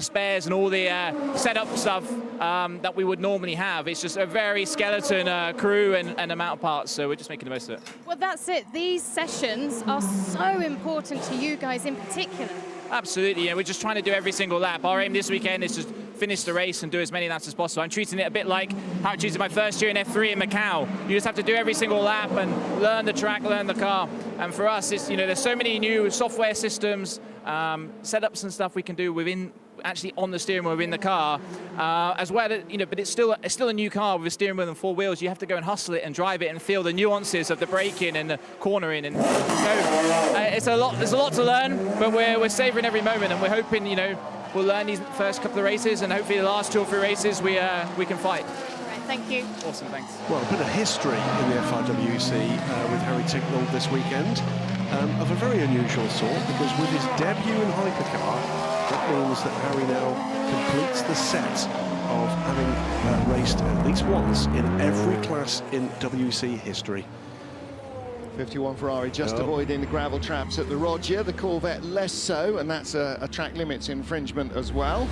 spares and all the setup stuff that we would normally have. It's just a very skeleton crew and amount of parts, so we're just making the most of it. Well, that's it. These sessions are so important to you guys in particular. Absolutely, yeah, we're just trying to do every single lap. Our aim this weekend is to finish the race and do as many laps as possible. I'm treating it a bit like how I treated my first year in F3 in Macau. You just have to do every single lap and learn the track, learn the car. And for us, it's, you know, there's so many new software systems, setups and stuff we can do within, actually on the steering wheel within the car, as well. You know, but it's still a new car with a steering wheel and 4 wheels. You have to go and hustle it and drive it and feel the nuances of the braking and the cornering, and it's a lot. There's a lot to learn, but we're savouring every moment, and we're hoping, you know, we'll learn these first couple of races, and hopefully the last 2 or 3 races we can fight. Right, thank you. Awesome, thanks. Well, a bit of history in the FIWC with Harry Tinknell this weekend, of a very unusual sort, because with his debut in Hypercar, that means that Harry now completes the set of having raced at least once in every class in WC history. 51 Ferrari just avoiding the gravel traps at the Roger, the Corvette less so, and that's a track limits infringement as well.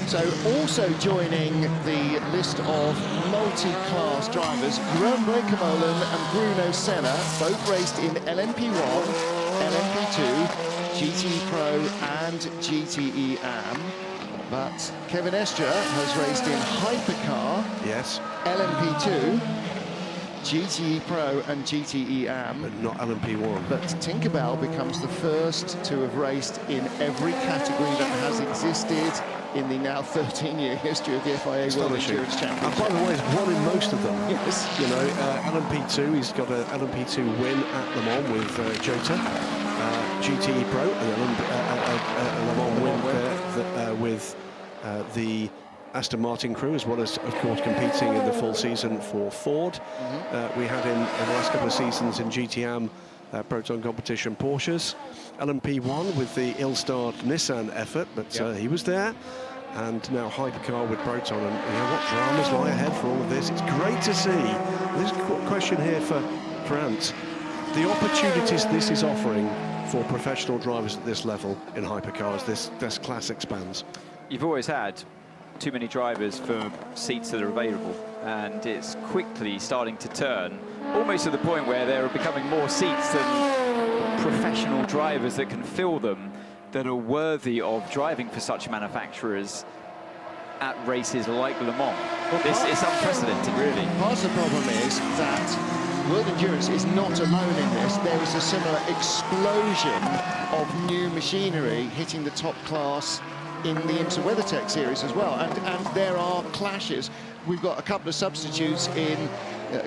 So also joining the list of multi-class drivers, Graham Brinkemolen and Bruno Senna, both raced in LMP1, LMP2, GTE Pro and GTE Am. But Kevin Estre has raced in Hypercar, yes, LMP2, GTE Pro and GTE Am. but not LMP1. But Tinkerbell becomes the first to have raced in every category that has existed in the now 13-year history of the FIA World Endurance Championship. And by the way, he's won in most of them. Yes. You know, LMP2, he's got an LMP2 win at Le Mans with Jota. GTE Pro, and Le Mans win with the Aston Martin crew, as well as, of course, competing in the full season for Ford. We had in the last couple of seasons in GTM Proton competition Porsches. LMP1 with the ill-starred Nissan effort, but he was there. And now Hypercar with Proton, and you know what dramas lie ahead for all of this. It's great to see. There's a question here for Ant. The opportunities this is offering for professional drivers at this level in Hypercars, this class expands. You've always had too many drivers for seats that are available, and it's quickly starting to turn, almost to the point where there are becoming more seats than professional drivers that can fill them, that are worthy of driving for such manufacturers at races like Le Mans. Well, this is unprecedented, really. Part of the problem is that World Endurance is not alone in this. There is a similar explosion of new machinery hitting the top class in the IMSA WeatherTech series as well, and there are clashes. We've got a couple of substitutes in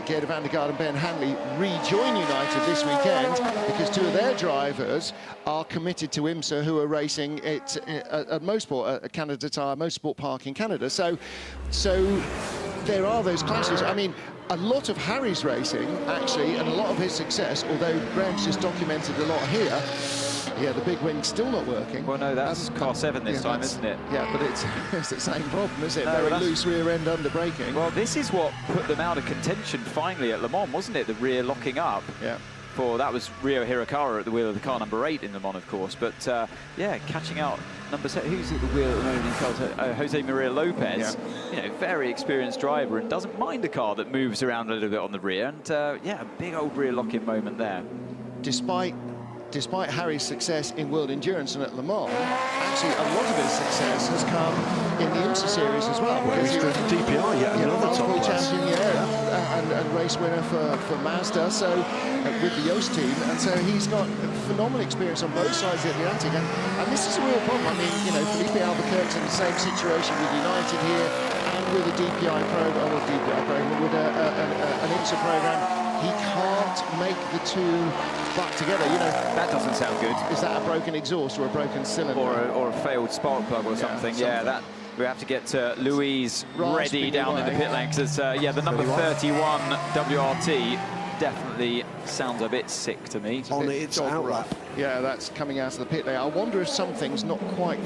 Gerda van der Garde and Ben Hanley rejoin United this weekend because 2 of their drivers are committed to IMSA, who are racing at Mosport, Canada Tire Motorsport Park in Canada. So there are those clashes. I mean, a lot of Harry's racing, actually, and a lot of his success, although Graham's just documented a lot here, Yeah, the big wing's still not working. Well, no, that's car 7 this time, isn't it? Yeah, but it's the same problem, isn't it? No, Very loose rear end under braking. Well, this is what put them out of contention finally at Le Mans, wasn't it? The rear locking up. Yeah. That was Rio Hirakawa at the wheel of the car number 8 in Le Mans, of course. But yeah, catching out number 7. Who's at the wheel at the moment? Jose Maria Lopez. Yeah. You know, very experienced driver and doesn't mind a car that moves around a little bit on the rear. And yeah, a big old rear lock-in moment there. Despite Harry's success in World Endurance and at Le Mans, actually a lot of his success has come in the IMSA series as well. Well, he's driven DPI yet another top class. Champion, and race winner for Mazda, so with the Yost team, and so he's got phenomenal experience on both sides of the Atlantic, and this is a real problem. I mean, you know, Felipe Albuquerque's in the same situation with United here and with a DPI program, or DPI program, with an IMSA program. He can't make the two back together. You know, that doesn't sound good. Is that a broken exhaust or a broken cylinder? Or a failed spark plug or something. Yeah, that we have to get Louise ready down in the pit lane, because yeah, the number 31 WRT definitely sounds a bit sick to me. On its outlap. Yeah, that's coming out of the pit lane. I wonder if something's not quite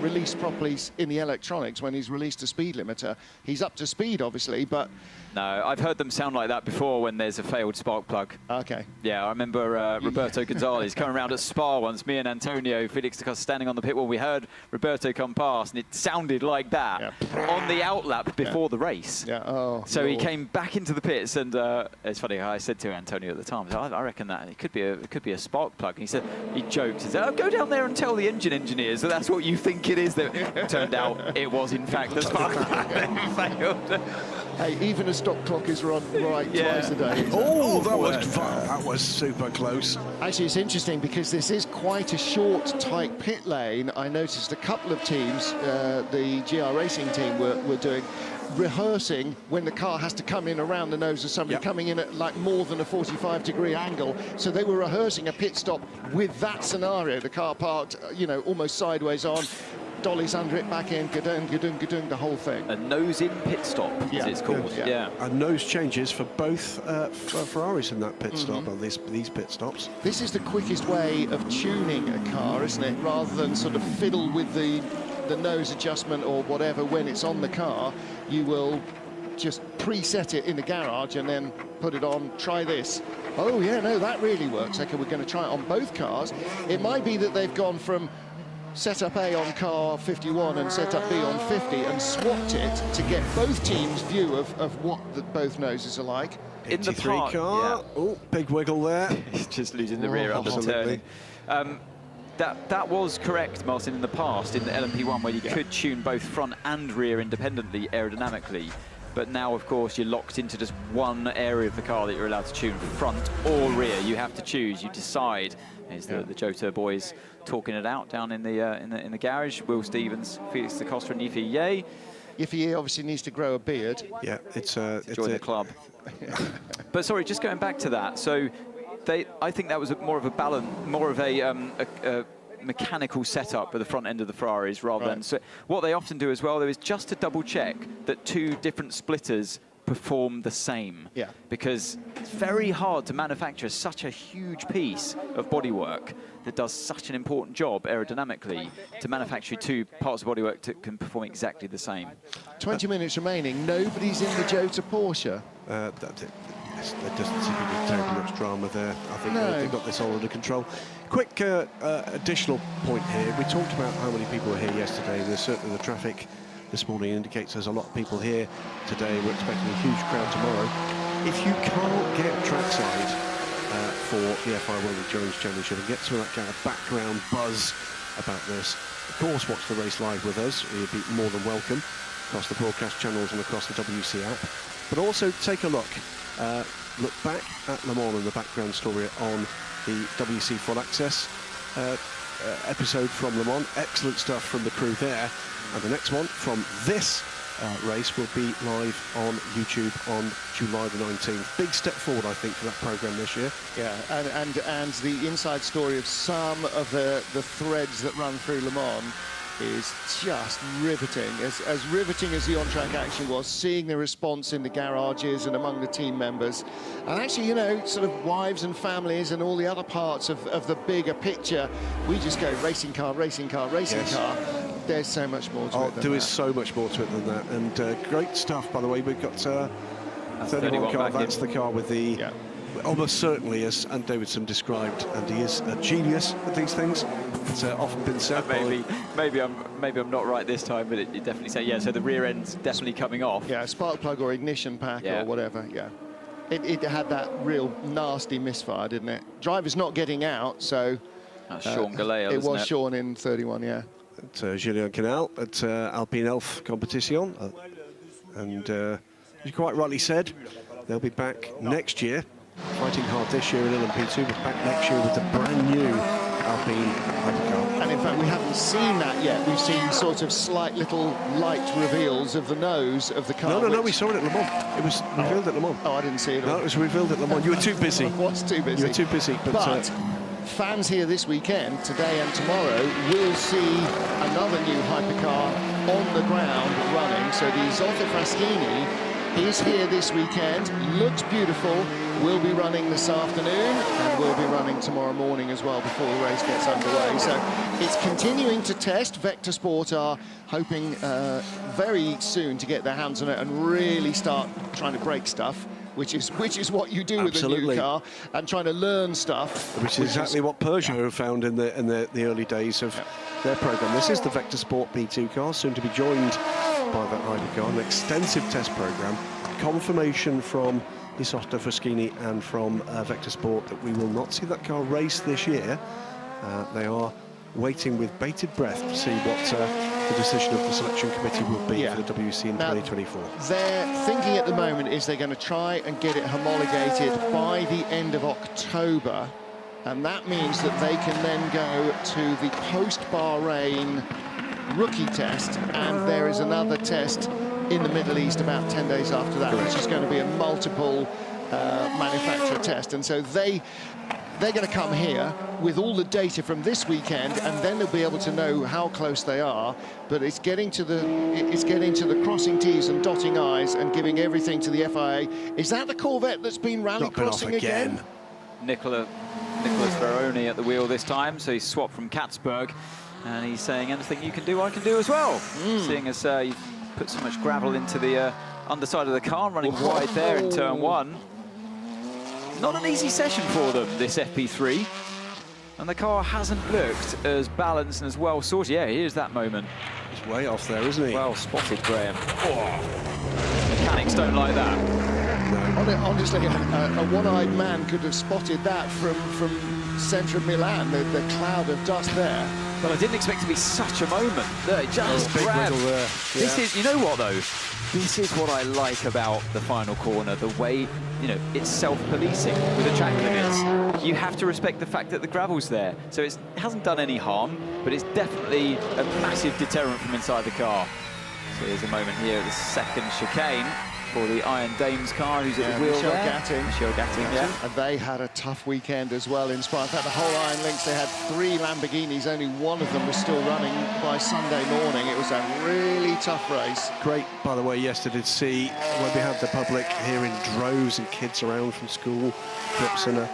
released properly in the electronics when he's released a speed limiter. He's up to speed, obviously, but... No, I've heard them sound like that before when there's a failed spark plug. Okay. Yeah, I remember Roberto Gonzalez coming around at Spa once, me and Antonio Felix da Costa standing on the pit wall. We heard Roberto come past, and it sounded like that on the outlap before the race. Yeah. Oh, so he came back into the pits, and it's funny, I said to Antonio at the time, I reckon that it could be a spark plug. And he said, he joked, he said, oh, go down there and tell the engine engineers that that's what you think it is. That turned out it was in fact the spark plug that failed. Hey, even a stock clock is right twice a day. Oh, that was super close. Actually, it's interesting because this is quite a short, tight pit lane. I noticed a couple of teams, the GR Racing team were doing rehearsing when the car has to come in around the nose of somebody coming in at like more than a 45-degree angle. So they were rehearsing a pit stop with that scenario. The car parked, you know, almost sideways on. Dollies under it, back in, gadung, the whole thing. A nose-in pit stop, as it's called. Yeah. And nose changes for both Ferraris in that pit stop, on these pit stops. This is the quickest way of tuning a car, isn't it? Rather than sort of fiddle with the nose adjustment or whatever when it's on the car, you will just preset it in the garage and then put it on, try this. Oh, yeah, no, that really works. Okay, we're going to try it on both cars. It might be that they've gone from setup A on car 51 and setup B on 50 and swapped it to get both teams' view of what both noses are like. In the park, car. Oh, big wiggle there. He's just losing the rear under turning. That was correct, Martin, in the past, in the LMP1, where you could tune both front and rear independently aerodynamically. But now, of course, you're locked into just one area of the car that you're allowed to tune, front or rear. You have to choose. You decide. There's the Jota boys talking it out down in the garage. Will Stevens, Felix da Costa, and Yiffy Ye. Yiffy Ye obviously needs to grow a beard. Yeah, it's join the club. But sorry, just going back to that. So, I think that was more of a balance, more of a mechanical setup for the front end of the Ferraris rather than. So what they often do as well, though, is just to double check that two different splitters perform the same. Yeah. Because it's very hard to manufacture such a huge piece of bodywork that does such an important job aerodynamically, to manufacture two parts of bodywork that can perform exactly the same. 20 minutes remaining. Nobody's in the Jota Porsche. There doesn't seem to be terribly much drama there. I think they've got this all under control. Quick additional point here. We talked about how many people were here yesterday. There's certainly the traffic this morning indicates there's a lot of people here today. We're expecting a huge crowd tomorrow. If you can't get trackside for the FIA World Endurance Championship and get some of that kind of background buzz about this, of course watch the race live with us. You'd be more than welcome across the broadcast channels and across the WC app. But also take a look back at Le Mans and the background story on the WC Full Access episode from Le Mans. Excellent stuff from the crew there. And the next one from this race will be live on YouTube on July the 19th. Big step forward, I think, for that programme this year. Yeah, and the inside story of some of the threads that run through Le Mans is just riveting. As riveting as the on-track action was, seeing the response in the garages and among the team members. And actually, you know, sort of wives and families and all the other parts of the bigger picture, we just go racing car, racing car, racing car. There's so much more to it than that. There is so much more to it than that. And great stuff, by the way. We've got 31 car. That's the car with the... Almost certainly, as Ant Davidson described, and he is a genius at these things. It's often been said. Maybe I'm not right this time, but it definitely said, yeah. So the rear end's definitely coming off. Yeah, spark plug or ignition pack or whatever. Yeah, it had that real nasty misfire, didn't it? Driver's not getting out, so. That's Sean Galea, it was Sean in 31, yeah. At Julien Canal at Alpine Elf Competition, and you quite rightly said they'll be back next year. Fighting hard this year in LMP2, but back next year with the brand new Alpine Hypercar. And in fact, we haven't seen that yet. We've seen sort of slight little light reveals of the nose of the car. No, we saw it at Le Mans. It was revealed at Le Mans. Oh, I didn't see it. No, it was revealed at Le Mans. You were too busy. I was too busy. You were too busy. But fans here this weekend, today and tomorrow, will see another new Hypercar on the ground running. So the Zotta Fraschini is here this weekend, looks beautiful, will be running this afternoon and will be running tomorrow morning as well before the race gets underway. So it's continuing to test. Vector Sport are hoping very soon to get their hands on it and really start trying to break stuff, which is what you do with a new car, and trying to learn stuff. Which is exactly what Peugeot found in the early days of their program. This is the Vector Sport B2 car, soon to be joined by that Hypercar, an extensive test program, confirmation from Isotta Fraschini and from Vector Sport that we will not see that car race this year. They are waiting with bated breath to see what the decision of the selection committee will be for the WC in 2024. Their thinking at the moment is they're going to try and get it homologated by the end of October, and that means that they can then go to the post-Bahrain rookie test, and there is another test in the Middle East about 10 days after that, which is going to be a multiple manufacturer test. And so they're going to come here with all the data from this weekend, and then they'll be able to know how close they are. But it's getting to the crossing T's and dotting I's and giving everything to the FIA. Is that the Corvette that's been rally crossing again? Nicolas Veroni at the wheel this time, so he's swapped from Katzberg, and he's saying anything you can do, I can do as well. Seeing as you've put so much gravel into the underside of the car, running wide there in turn one. Not an easy session for them, this FP3. And the car hasn't looked as balanced and as well sorted. Yeah, here's that moment. He's way off there, isn't he? Well spotted, Graham. Mechanics don't like that. No. Honestly, a one-eyed man could have spotted that from centre of Milan, the cloud of dust there. But I didn't expect it to be such a moment. Look, it just grabbed. This is, you know what though? This is what I like about the final corner, the way, you know, it's self-policing with the track limits. You have to respect the fact that the gravel's there. So it hasn't done any harm, but it's definitely a massive deterrent from inside the car. So here's a moment here at the second chicane for the Iron Dames car, who's at the wheel Michel there. Gatting. Michel Gatting, yeah. And they had a tough weekend as well in Spa. In fact, the whole Iron Links, they had 3 Lamborghinis. Only one of them was still running by Sunday morning. It was a really tough race. Great, by the way, yesterday to see when we had the public here in droves and kids around from school trips and a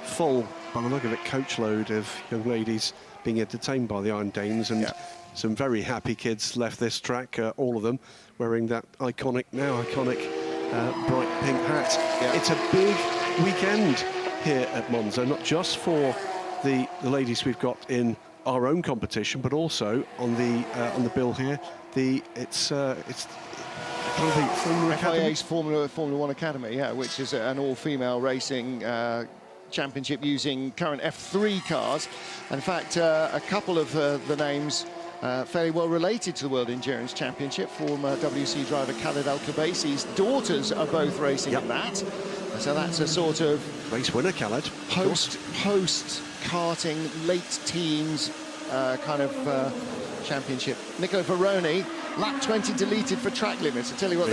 full, by the look of it, coach load of young ladies being entertained by the Iron Danes, and some very happy kids left this track, all of them, wearing that iconic bright pink hat. It's a big weekend here at Monza, not just for the ladies we've got in our own competition, but also on the bill here. It's FIA's Formula One Academy, which is an all-female racing championship using current F3 cars. In fact, a couple of the names fairly well related to the World Endurance Championship. Former WC driver Khaled Al-Khabaisi's daughters are both racing in that. So that's a sort of race winner, Khaled. Post karting, late teens kind of championship. Nicolas Veroni lap 20 deleted for track limits. I tell you what,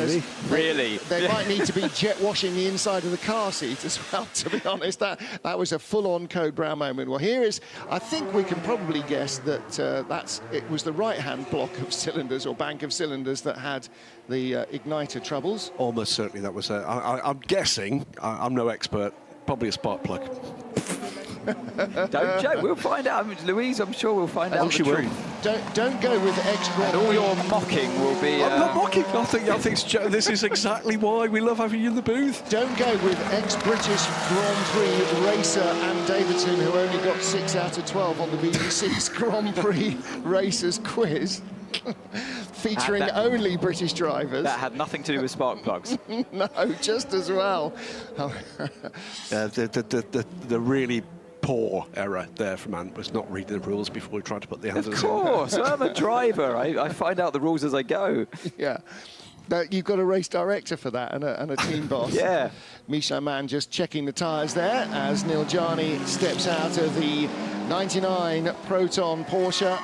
Really? They might need to be jet washing the inside of the car seat as well, to be honest. That was a full-on Code Brown moment. Well, here is, I think we can probably guess that it was the right-hand block of cylinders or bank of cylinders that had the igniter troubles. Almost certainly that was I'm guessing, I'm no expert, probably a spark plug. Don't joke, we'll find out. Louise, I'm sure we'll find out the truth. Don't go with extra. And all your mocking will be... I'm not mocking. I think this is exactly why we love having you in the booth. Don't go with ex-British Grand Prix racer Anne Davidson, who only got 6 out of 12 on the BBC's Grand Prix Racers quiz, featuring only British drivers. That had nothing to do with spark plugs. No, just as well. The really poor error there from Ant was not reading the rules before he tried to put the others in. Of course, I'm a driver. I find out the rules as I go. Yeah. No, you've got a race director for that and a team boss. Yeah. Misha Mann just checking the tyres there as Neil Jarni steps out of the 99 Proton Porsche.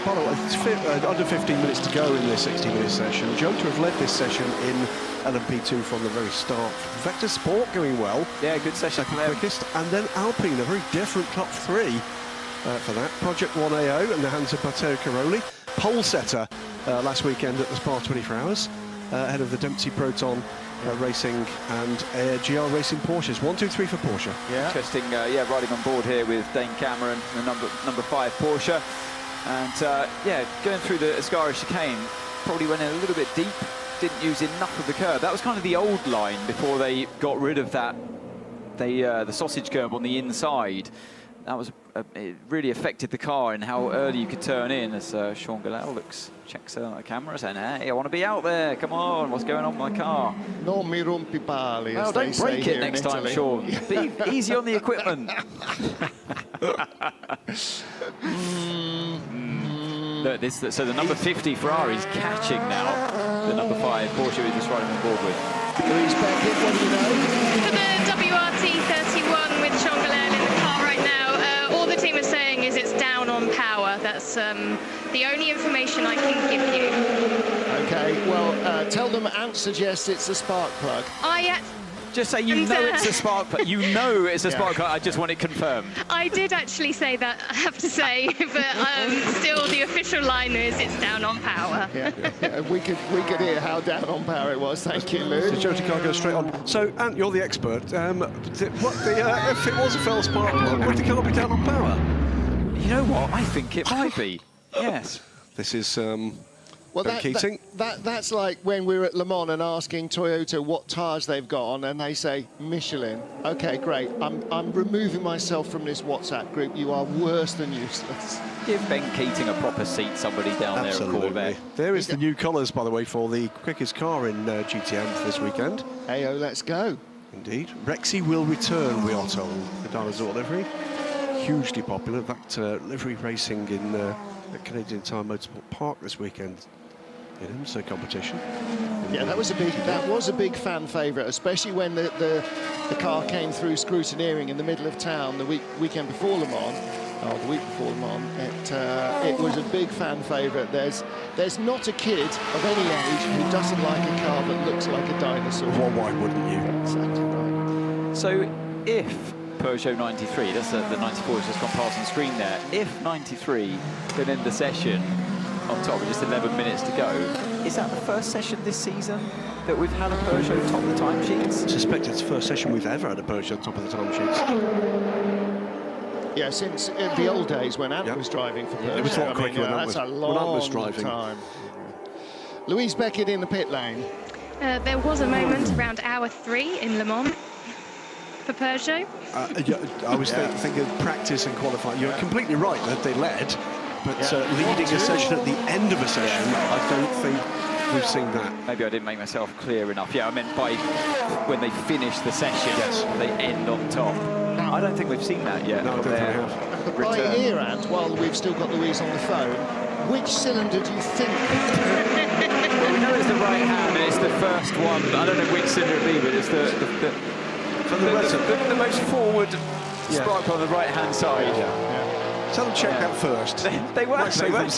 By the way, it's under 15 minutes to go in this 60-minute session. Joe to have led this session in LMP2 from the very start. Vector Sport going well. Yeah, good session for them. Quickest. And then Alpine, a very different top three for that. Project 1AO in the hands of Matteo Caroli. Pole setter last weekend at the Spa 24 Hours, ahead of the Dempsey Proton Racing and GR Racing Porsches. 1, 2, 3 for Porsche. Yeah. Interesting, riding on board here with Dane Cameron, the number 5 Porsche. And going through the Ascari chicane, probably went in a little bit deep, didn't use enough of the curb. That was kind of the old line before they got rid of that, the sausage curb on the inside. That was it really affected the car and how early you could turn in. As Sean Gallel checks the camera, saying, "Hey, I want to be out there. Come on, what's going on with my car?" Non mi rompi pali. Well, don't break it next time, Sean. Be easy on the equipment. Look, so the number 50 Ferrari is catching now the number 5 Porsche we're just riding on board with. Louise Beckett, what do you know? For the WRT 31 with Sean Gallel in the car right now, all the team is saying is it's down on power. That's the only information I can give you. Okay, well, tell them Ant suggests it's a spark plug. Just say you know it's a spark plug. You know it's a spark plug. I just want it confirmed. I did actually say that, I have to say, but still the official line is it's down on power. Yeah. We could hear how down on power it was. Thank you, Lou. So Joe Car goes straight on. So Ant, you're the expert. If it was a fell spark plug, would the car be down on power? You know what? I think it might be. Yes. This is. Well, that's like when we were at Le Mans and asking Toyota what tyres they've got on, and they say Michelin. Okay, great. I'm removing myself from this WhatsApp group. You are worse than useless. Give Ben Keating a proper seat, somebody down there at Corvette. There is the new colours, by the way, for the quickest car in GTM this weekend. Heyo, let's go. Indeed. Rexy will return, we are told. The dinosaur livery. Hugely popular. That livery racing in the Canadian Tire Motorsport Park this weekend. In IMSA competition. Yeah, that was a big fan favourite, especially when the car came through scrutineering in the middle of town the weekend before Le Mans, or the week before Le Mans. It was a big fan favourite. There's not a kid of any age who doesn't like a car that looks like a dinosaur. Well, why wouldn't you? Exactly right. So if Peugeot 93, that's the 94 has just gone past on the screen there, if 93 can end the session on top with just 11 minutes to go, is that the first session this season that we've had a Peugeot top of the timesheets? I suspect it's the first session we've ever had a Peugeot top of the timesheets. Yeah, since the old days when Ant was driving for Peugeot. It was a lot quicker when Ant that's a long time. Louise Beckett in the pit lane. There was a moment around hour 3 in Le Mans for Peugeot. I was thinking practice and qualifying. You're completely right that they led. But leading a session at the end of a session, I don't think we've seen that. Maybe I didn't make myself clear enough. Yeah, I meant by when they finish the session, they end on top. I don't think we've seen that yet. No, I don't think we have. By ear, Ant, while we've still got Louise on the phone, which cylinder do you think? Well, we know it's the right hand, and it's the first one. I don't know which cylinder it'll be, but it's the most forward spark on the right-hand side. Tell them check that first. They were Might checking.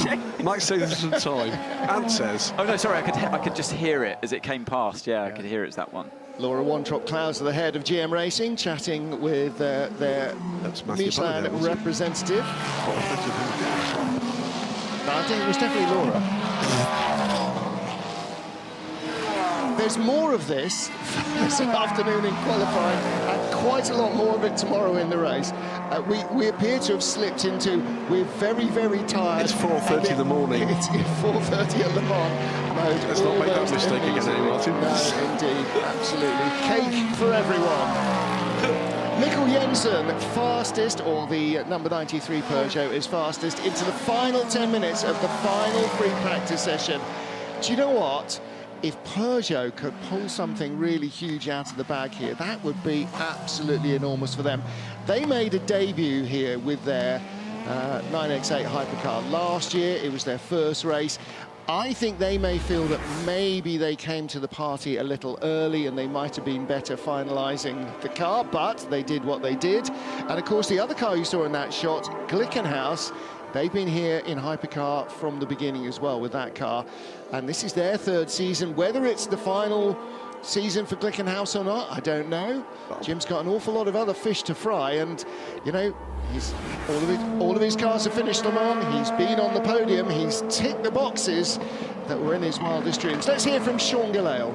save them some time. Ant says. Oh no, sorry, I could just hear it as it came past. Yeah, I could hear it's that one. Laura Wontrop-Clouds, the head of GM Racing, chatting with their Michelin representative. I think it was definitely Laura. There's more of this afternoon in qualifying, and quite a lot more of it tomorrow in the race. We appear to have slipped into, we're very, very tired. It's 4:30 in the morning. It's 4:30 at Le Mans mode. Let's not make that mistake again, Martin. No, indeed, absolutely. Cake for everyone. Mikkel Jensen, fastest, or the number 93 Peugeot is fastest into the final 10 minutes of the final free practice session. Do you know what? If Peugeot could pull something really huge out of the bag here, that would be absolutely enormous for them. They made a debut here with their 9X8 Hypercar last year. It was their first race. I think they may feel that maybe they came to the party a little early and they might have been better finalising the car, but they did what they did. And of course, the other car you saw in that shot, Glickenhaus, they've been here in Hypercar from the beginning as well with that car. And this is their third season. Whether it's the final season for Glickenhaus or not, I don't know. Jim's got an awful lot of other fish to fry, and you know, all of his cars have finished Le Mans. He's been on the podium. He's ticked the boxes that were in his wildest dreams. Let's hear from Sean Gallale.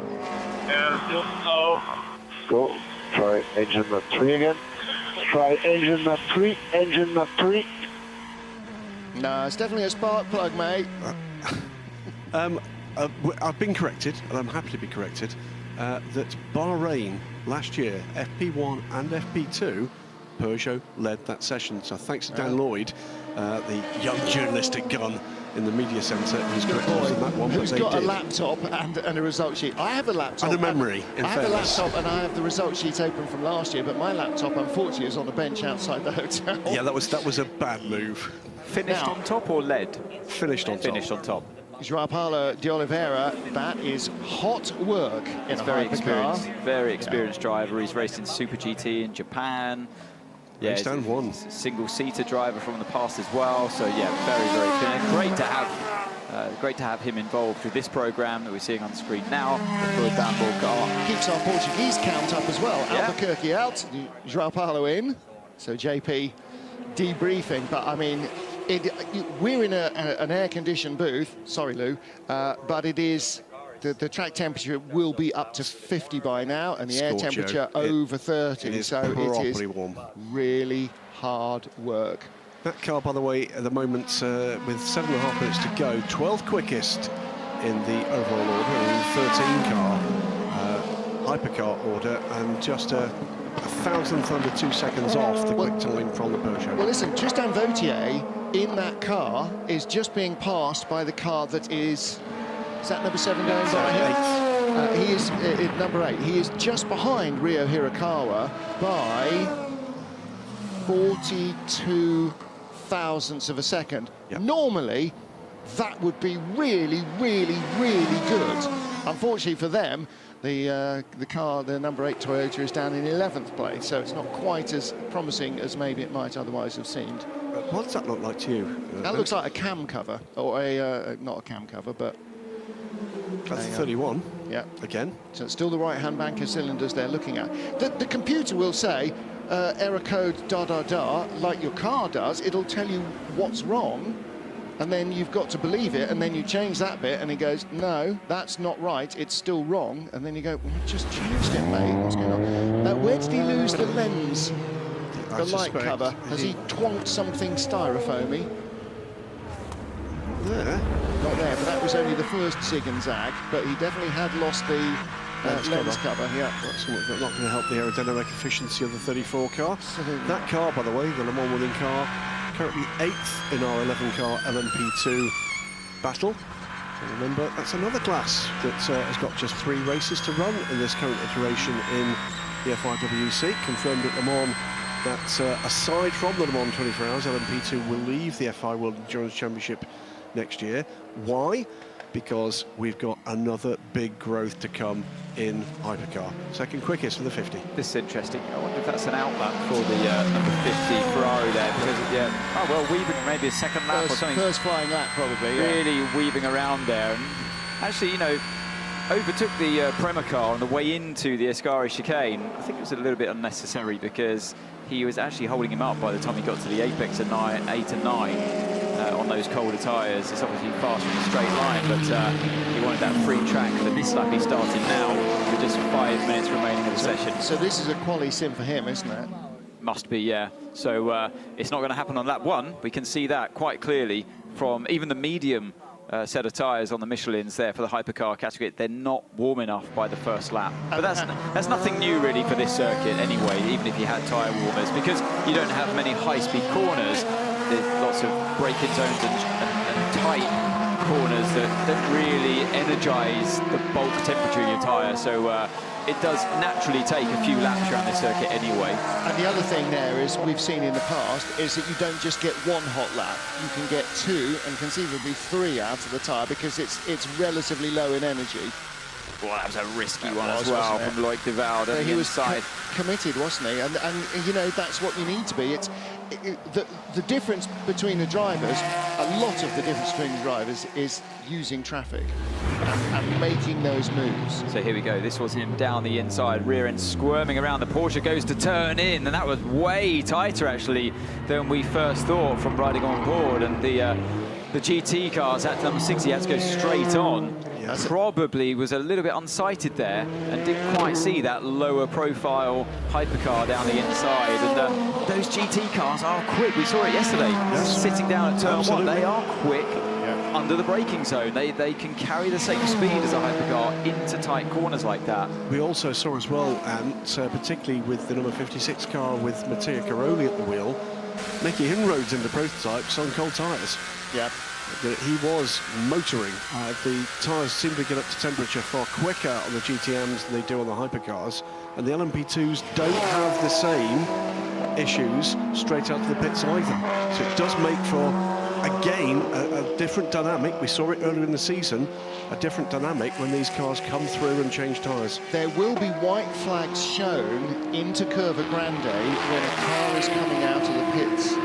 Go. Try engine nut 3 again. Try engine nut 3. Engine nut 3. No, it's definitely a spark plug, mate. I've been corrected, and I'm happy to be corrected, that Bahrain last year, FP1 and FP2, Peugeot led that session. So thanks to Dan Lloyd, the young journalistic gun in the media centre, who's corrected us on that one. Who's got a laptop and a result sheet? I have a laptop. And a memory, I have a laptop and I have the result sheet open from last year, but my laptop, unfortunately, is on a bench outside the hotel. Yeah, that was a bad move. Finished on top or led? Finished on top. Finished on top. João Paulo de Oliveira, that is hot work in a very experienced driver. He's raced in Super GT in Japan. Yeah, he's done one. Single-seater driver from the past as well. So yeah, very, very clear. Great to have him involved with this program that we're seeing on the screen now. The Floyd Vanborg car keeps our Portuguese count up as well. Yeah. Albuquerque out, João Paulo in. So JP debriefing, but I mean, we're in an air-conditioned booth. Sorry, Lou, but it is. The track temperature will be up to 50 by now, and the air temperature over 30. So it is warm. Really hard work. That car, by the way, at the moment, with 7.5 minutes to go, 12th quickest in the overall order, and 13 car Hypercar order, and just a thousandth under 2 seconds off the quick time from the Peugeot. Well, listen, Tristan Vautier in that car is just being passed by the car that is that number 7 going by here? He is number 8. He is just behind Ryo Hirakawa by 42 thousandths of a second. Yep. Normally, that would be really, really, really good. Unfortunately for them, the car, the number 8 Toyota, is down in 11th place, so it's not quite as promising as maybe it might otherwise have seemed. What does that look like to you? That looks like a cam cover, or not a cam cover, but that's 31. Yeah. Again. So it's still the right-hand banker cylinders they're looking at. The computer will say error code da-da-da, like your car does. It'll tell you what's wrong, and then you've got to believe it, and then you change that bit, and it goes, no, that's not right, it's still wrong. And then you go, well, just changed it, mate, what's going on? Where did he lose the lens? The light cover? Has he twonked something styrofoamy? There. Not there, but that was only the first zig and zag, but he definitely had lost the lens cover. Yeah, that's not going to help the aerodynamic efficiency of the 34 car. That car, by the way, the Le Mans winning car, currently 8th in our 11 car LMP2 battle. So remember, that's another class that has got just 3 races to run in this current iteration in the FIWC. Confirmed at Le Mans that aside from the Le Mans 24 Hours, LMP2 will leave the FIA World Endurance Championship next year. Why? because we've got another big growth to come in Hypercar. Second quickest for the 50. This is interesting. I wonder if that's an outlap for the number 50 Ferrari there, because oh well, weaving maybe a second lap or something. First flying lap, probably. Really weaving around there, and actually, you know, overtook the Prema car on the way into the Ascari chicane. I think it was a little bit unnecessary because he was actually holding him up by the time he got to the apex at 8 and 9. On those colder tyres. It's obviously fast in a straight line, but he wanted that free track. For this lap, he's starting now with just 5 minutes remaining of the session. So this is a quali sim for him, isn't it? Must be, yeah. So it's not going to happen on lap 1. We can see that quite clearly from even the medium set of tyres on the Michelins there for the Hypercar category. They're not warm enough by the first lap. But that's nothing new really for this circuit anyway, even if you had tyre warmers, because you don't have many high-speed corners. There's lots of braking zones and tight corners that don't really energise the bulk temperature of your tyre. So it does naturally take a few laps around this circuit anyway. And the other thing there is, we've seen in the past, is that you don't just get one hot lap. You can get 2 and conceivably 3 out of the tyre because it's relatively low in energy. Well, that was a risky one as well from Loic de Velde on the inside. Committed, wasn't he? And you know, that's what you need to be. The difference between the drivers, a lot of the difference between the drivers is using traffic and making those moves. So here we go. This was him down the inside, rear end squirming around. The Porsche goes to turn in, and that was way tighter actually than we first thought from riding on board. And the GT cars at number 60 had to go straight on. Yes. Probably was a little bit unsighted there and didn't quite see that lower profile Hypercar down the inside. And those GT cars are quick. We saw it yesterday. Yes. Sitting down at turn 1, they are quick under the braking zone. They can carry the same speed as a Hypercar into tight corners like that. We also saw as well, and particularly with the number 56 car with Mattia Caroli at the wheel, making inroads into prototypes on cold tyres. Yeah. He was motoring. The tyres seem to get up to temperature far quicker on the GTMs than they do on the Hypercars, and the LMP2s don't have the same issues straight out to the pits either. So it does make for, again, a different dynamic. We saw it earlier in the season, a different dynamic when these cars come through and change tyres. There will be white flags shown into Curva Grande when a car is coming out of the pits.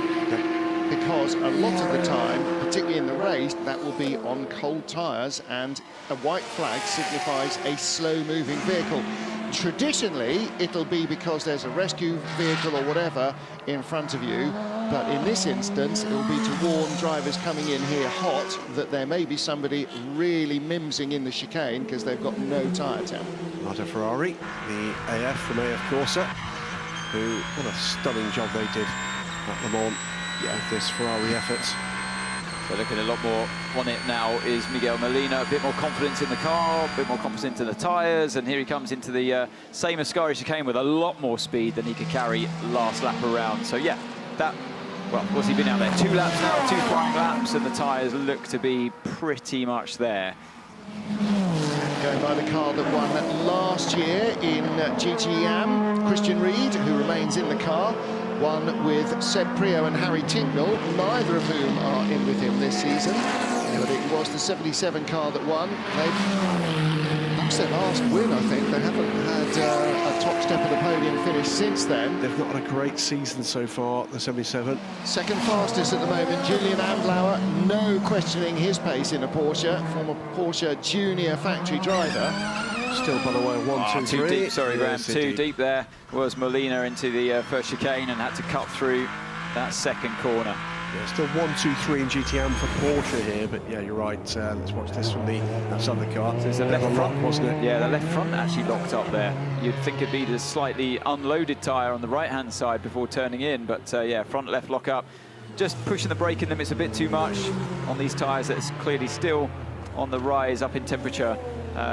Because a lot of the time, particularly in the race, that will be on cold tyres, and a white flag signifies a slow-moving vehicle. Traditionally, it'll be because there's a rescue vehicle or whatever in front of you, but in this instance, it'll be to warn drivers coming in here hot that there may be somebody really mimsing in the chicane because they've got no tyre temp. Not a Ferrari, the AF from AF Corsa, who, what a stunning job they did at Le Mans. With this Ferrari effort. So looking a lot more on it now is Miguel Molina. A bit more confidence in the car, a bit more confidence in the tyres, and here he comes into the same Ascari chicane with a lot more speed than he could carry last lap around. So yeah, that, well, what's he been out there? 2 laps now, 2 flying laps, and the tyres look to be pretty much there. Going by the car that won last year in GTE Am, Christian Reed, who remains in the car, won with Seb Prio and Harry Tinknell, neither of whom are in with him this season. But it was the 77 car that won. That was their last win, I think. They haven't had a top step of the podium finish since then. They've not had a great season so far, the 77. Second fastest at the moment, Julian Andlauer. No questioning his pace in a Porsche, former Porsche junior factory driver. Still, by the way, 1, 2, 3. Too deep, sorry, Graham. Too deep there was Molina into the first chicane and had to cut through that second corner. Yeah, still 1, 2, 3 in GTM for Porsche here, but yeah, you're right. Let's watch this from the outside the car. So it's the left front, wasn't it? Yeah, the left front actually locked up there. You'd think it'd be the slightly unloaded tyre on the right-hand side before turning in, but yeah, front left lock up. Just pushing the braking limits a bit too much on these tyres. That's clearly still on the rise up in temperature.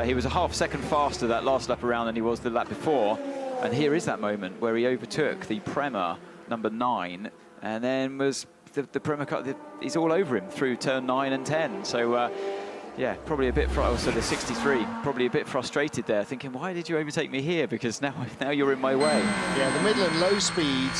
He was a half second faster that last lap around than he was the lap before. And here is that moment where he overtook the Prema number 9, and then was the Prema car, he's all over him through turn 9 and 10. So yeah, probably a bit, also the 63, probably a bit frustrated there, thinking, why did you overtake me here? Because now you're in my way. Yeah, the middle and low speed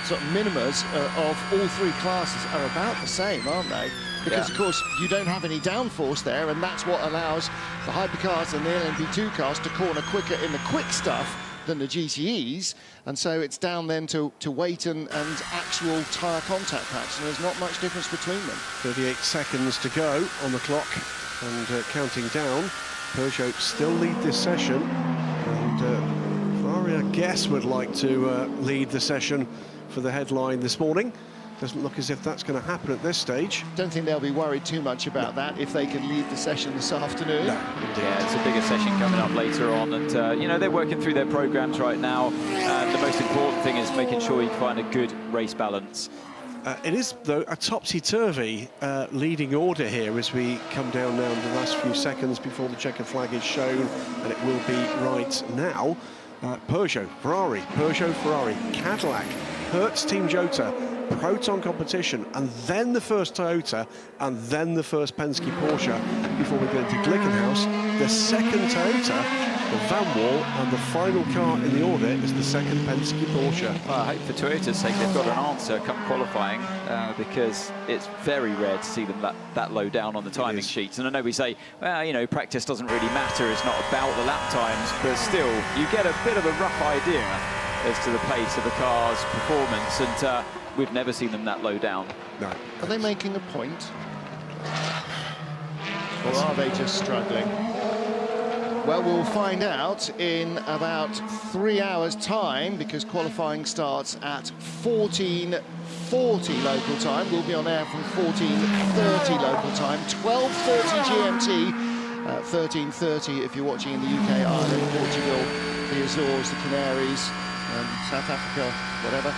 sort of minimas of all 3 classes are about the same, aren't they? because, of course, you don't have any downforce there, and that's what allows the Hypercars and the LMP2 cars to corner quicker in the quick stuff than the GTEs, and so it's down then to weight and actual tyre contact patch, and there's not much difference between them. 38 seconds to go on the clock, and counting down. Peugeot still lead this session, and Ferrari, I guess, would like to lead the session for the headline this morning. Doesn't look as if that's going to happen at this stage. Don't think they'll be worried too much about that if they can lead the session this afternoon. No, yeah, it's a bigger session coming up later on, and you know, they're working through their programs right now. The most important thing is making sure you find a good race balance. It is, though, a topsy-turvy leading order here as we come down now in the last few seconds before the checkered flag is shown, and it will be right now. Peugeot, Ferrari, Cadillac, Hertz Team Jota, Proton Competition, and then the first Toyota, and then the first Penske Porsche before we go into Glickenhaus. The second Toyota, the Van Wall, and the final car in the order is the second Penske Porsche. Well, I hope for Toyota's sake they've got an answer come qualifying, because it's very rare to see them that low down on the timing sheets. And I know we say, well, you know, practice doesn't really matter, it's not about the lap times, but still, you get a bit of a rough idea as to the pace of the car's performance, and we've never seen them that low down. No. Are they making a point? Or are they just struggling? Well, we'll find out in about 3 hours' time, because qualifying starts at 14:40 local time. We'll be on air from 14:30 local time, 12:30 GMT, 13:30 if you're watching in the UK, Ireland, Portugal, the Azores, the Canaries, South Africa, whatever.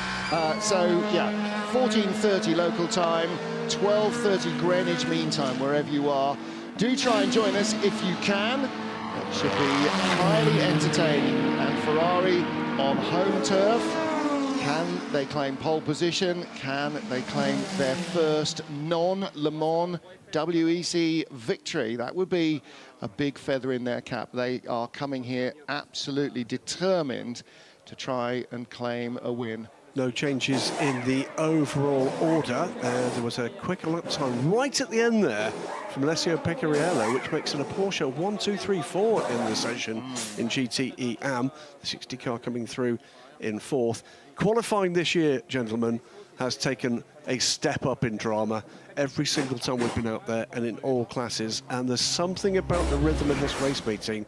So, yeah, 14:30 local time, 12:30 Greenwich Mean Time, wherever you are. Do try and join us if you can. It should be highly entertaining. And Ferrari on home turf. Can they claim pole position? Can they claim their first non-Le Mans WEC victory? That would be a big feather in their cap. They are coming here absolutely determined to try and claim a win. No changes in the overall order. There was a quicker lap time right at the end there from Alessio Pecorariello, which makes it a Porsche 1, 2, 3, 4 in the session in GTE Am. The 60 car coming through in fourth. Qualifying this year, gentlemen, has taken a step up in drama every single time we've been out there, and in all classes. And there's something about the rhythm of this race meeting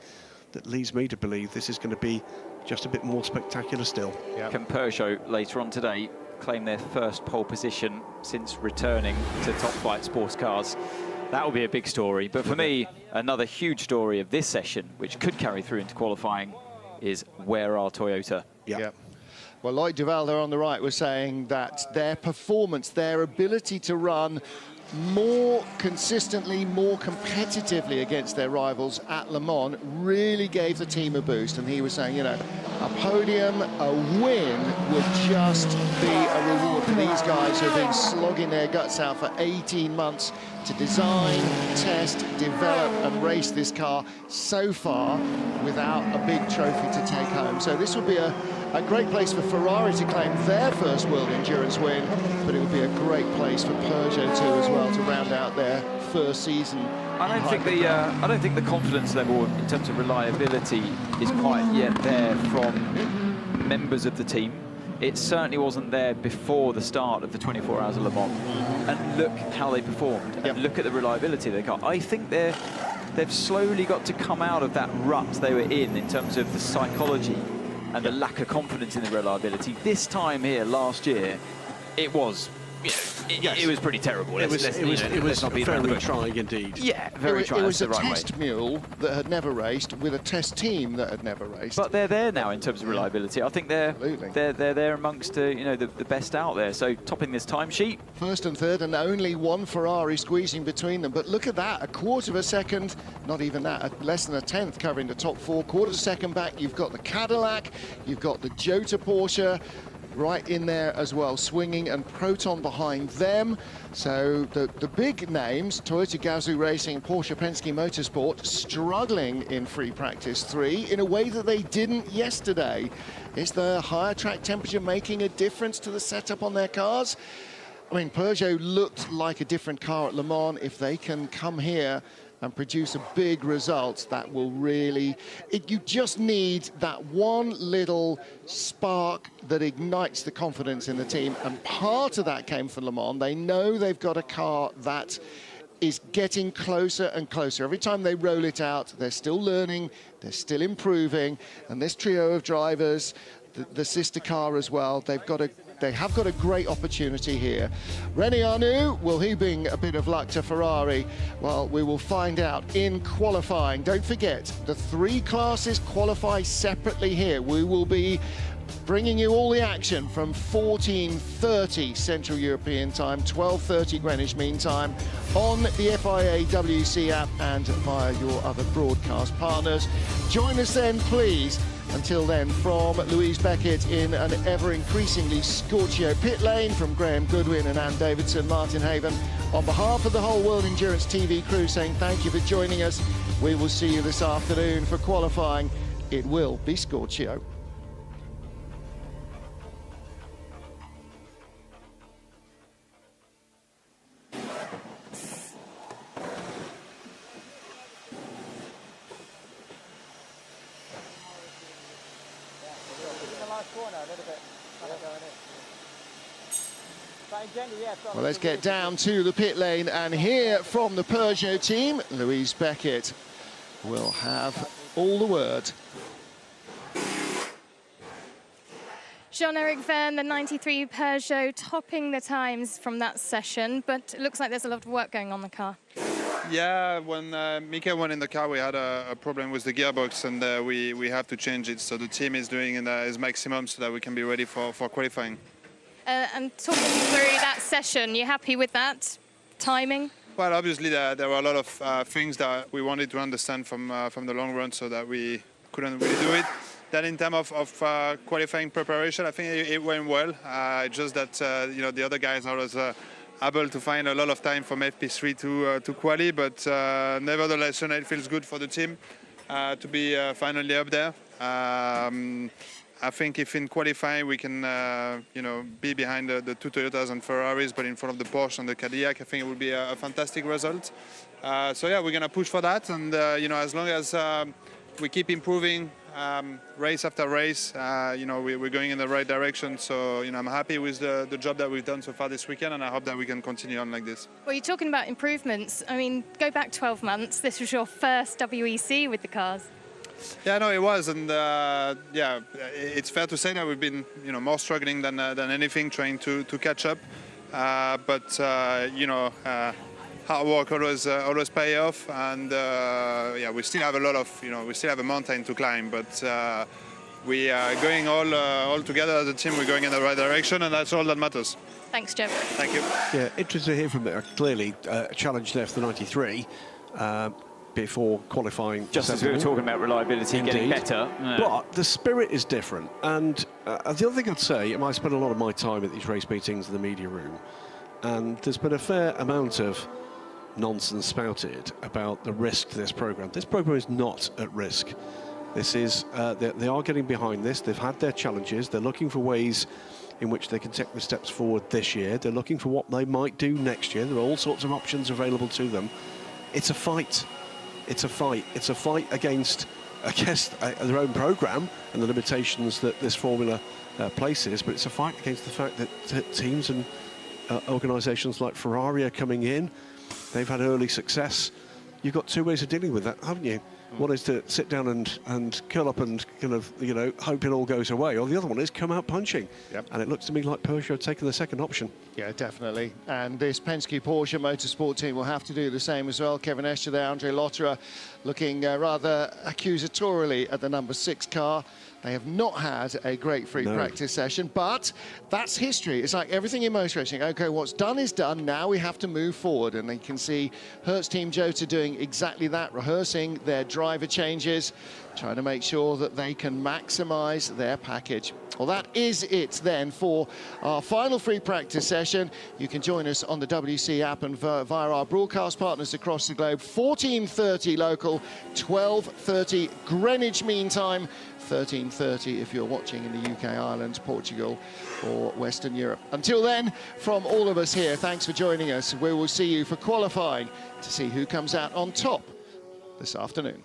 that leads me to believe this is going to be just a bit more spectacular still. Yep. Can Peugeot later on today claim their first pole position since returning to top flight sports cars? That will be a big story. But for me, another huge story of this session, which could carry through into qualifying, is where are Toyota? Yep. Well, Lloyd Duval there on the right was saying that their performance, their ability to run more consistently, more competitively against their rivals at Le Mans really gave the team a boost. And he was saying, you know, a podium, a win would just be a reward for these guys who have been slogging their guts out for 18 months to design, test, develop and race this car so far without a big trophy to take home. So this would be a great place for Ferrari to claim their first World Endurance win, but it would be a great place for Peugeot too as well to round out their first season. I don't think the confidence level in terms of reliability is quite yet there from members of the team. It certainly wasn't there before the start of the 24 Hours of Le Mans. And look how they performed, and look at the reliability of the car. I think they've slowly got to come out of that rut they were in terms of the psychology and the lack of confidence in the reliability. This time here last year, it was, it was pretty terrible. It was very trying indeed. Yeah, very trying. It was a right test mule that had never raced with a test team that had never raced. But they're there now in terms of reliability. I think they're there amongst the best out there. So topping this timesheet. First and third, and only one Ferrari squeezing between them. But look at that, a quarter of a second, not even that, less than a tenth covering the top four. Quarter of a second back, you've got the Cadillac, you've got the Jota Porsche right in there as well, swinging, and Proton behind them. So the big names, Toyota Gazoo Racing, Porsche Penske Motorsport, struggling in free practice 3 in a way that they didn't yesterday. Is the higher track temperature making a difference to the setup on their cars? I mean, Peugeot looked like a different car at Le Mans. If they can come here and produce a big result, that will really... you just need that one little spark that ignites the confidence in the team, and part of that came from Le Mans. They know they've got a car that is getting closer and closer. Every time they roll it out, they're still learning, they're still improving, and this trio of drivers, the sister car as well, they have got a great opportunity here. René Arnoux, will he bring a bit of luck to Ferrari? Well, we will find out in qualifying. Don't forget, the 3 classes qualify separately here. We will be bringing you all the action from 14:30 Central European Time, 12:30 Greenwich Mean Time, on the FIA WEC app and via your other broadcast partners. Join us then, please. Until then, from Louise Beckett in an ever-increasingly scorchio pit lane, from Graham Goodwin and Anne Davidson, Martin Haven, on behalf of the whole World Endurance TV crew, saying thank you for joining us. We will see you this afternoon for qualifying. It will be scorchio. Well, let's get down to the pit lane and hear from the Peugeot team. Louise Beckett will have all the word. Jean-Eric Verne, the 93 Peugeot, topping the times from that session, but it looks like there's a lot of work going on the car. Yeah, when Mika went in the car, we had a problem with the gearbox, and we have to change it. So the team is doing his maximum so that we can be ready for qualifying. And talking through that session, you happy with that timing? Well, obviously there were a lot of things that we wanted to understand from the long run, so that we couldn't really do it. Then in terms of qualifying preparation, I think it went well. Just that the other guys are able to find a lot of time from FP3 to quali, but nevertheless, it feels good for the team to be finally up there. I think if in qualifying we can, be behind the 2 Toyotas and Ferraris, but in front of the Porsche and the Cadillac, I think it would be a fantastic result. So yeah, we're going to push for that, and as long as we keep improving race after race, we're going in the right direction. So I'm happy with the job that we've done so far this weekend, and I hope that we can continue on like this. Well, you're talking about improvements. I mean, go back 12 months. This was your first WEC with the cars. Yeah, no, it was, and it's fair to say that we've been, more struggling than anything, trying to catch up. But hard work always pay off, and we still have a lot of, we still have a mountain to climb, but we are going all together as a team. We're going in the right direction, and that's all that matters. Thanks, Jeff. Thank you. Yeah, interesting to hear from it. Clearly, a challenge there for the 93. Before qualifying. Just as we were talking about reliability and getting better. Yeah. But the spirit is different. And the other thing I'd say, I spend a lot of my time at these race meetings in the media room, and there's been a fair amount of nonsense spouted about the risk to this programme. This programme is not at risk. This is, they are getting behind this. They've had their challenges. They're looking for ways in which they can take the steps forward this year. They're looking for what they might do next year. There are all sorts of options available to them. It's a fight. It's a fight. It's a fight against their own programme and the limitations that this formula places, but it's a fight against the fact that teams and organisations like Ferrari are coming in. They've had early success. You've got 2 ways of dealing with that, haven't you? One is to sit down and curl up and kind of, hope it all goes away, or the other one is come out punching. Yep. And it looks to me like Peugeot taking the second option. Yeah, definitely. And this Penske Porsche Motorsport team will have to do the same as well. Kevin Escher there, Andre Lotterer, looking rather accusatorily at the number 6 car. They have not had a great free practice session, but that's history. It's like everything in motor racing. Okay, what's done is done. Now we have to move forward. And you can see Hertz Team Jota doing exactly that, rehearsing their driver changes, trying to make sure that they can maximise their package. Well, that is it then for our final free practice session. session. You can join us on the WC app and via our broadcast partners across the globe. 14:30 local, 12:30 Greenwich Mean Time, 13:30 if you're watching in the UK, Ireland, Portugal or Western Europe. Until then, from all of us here, thanks for joining us. We will see you for qualifying to see who comes out on top this afternoon.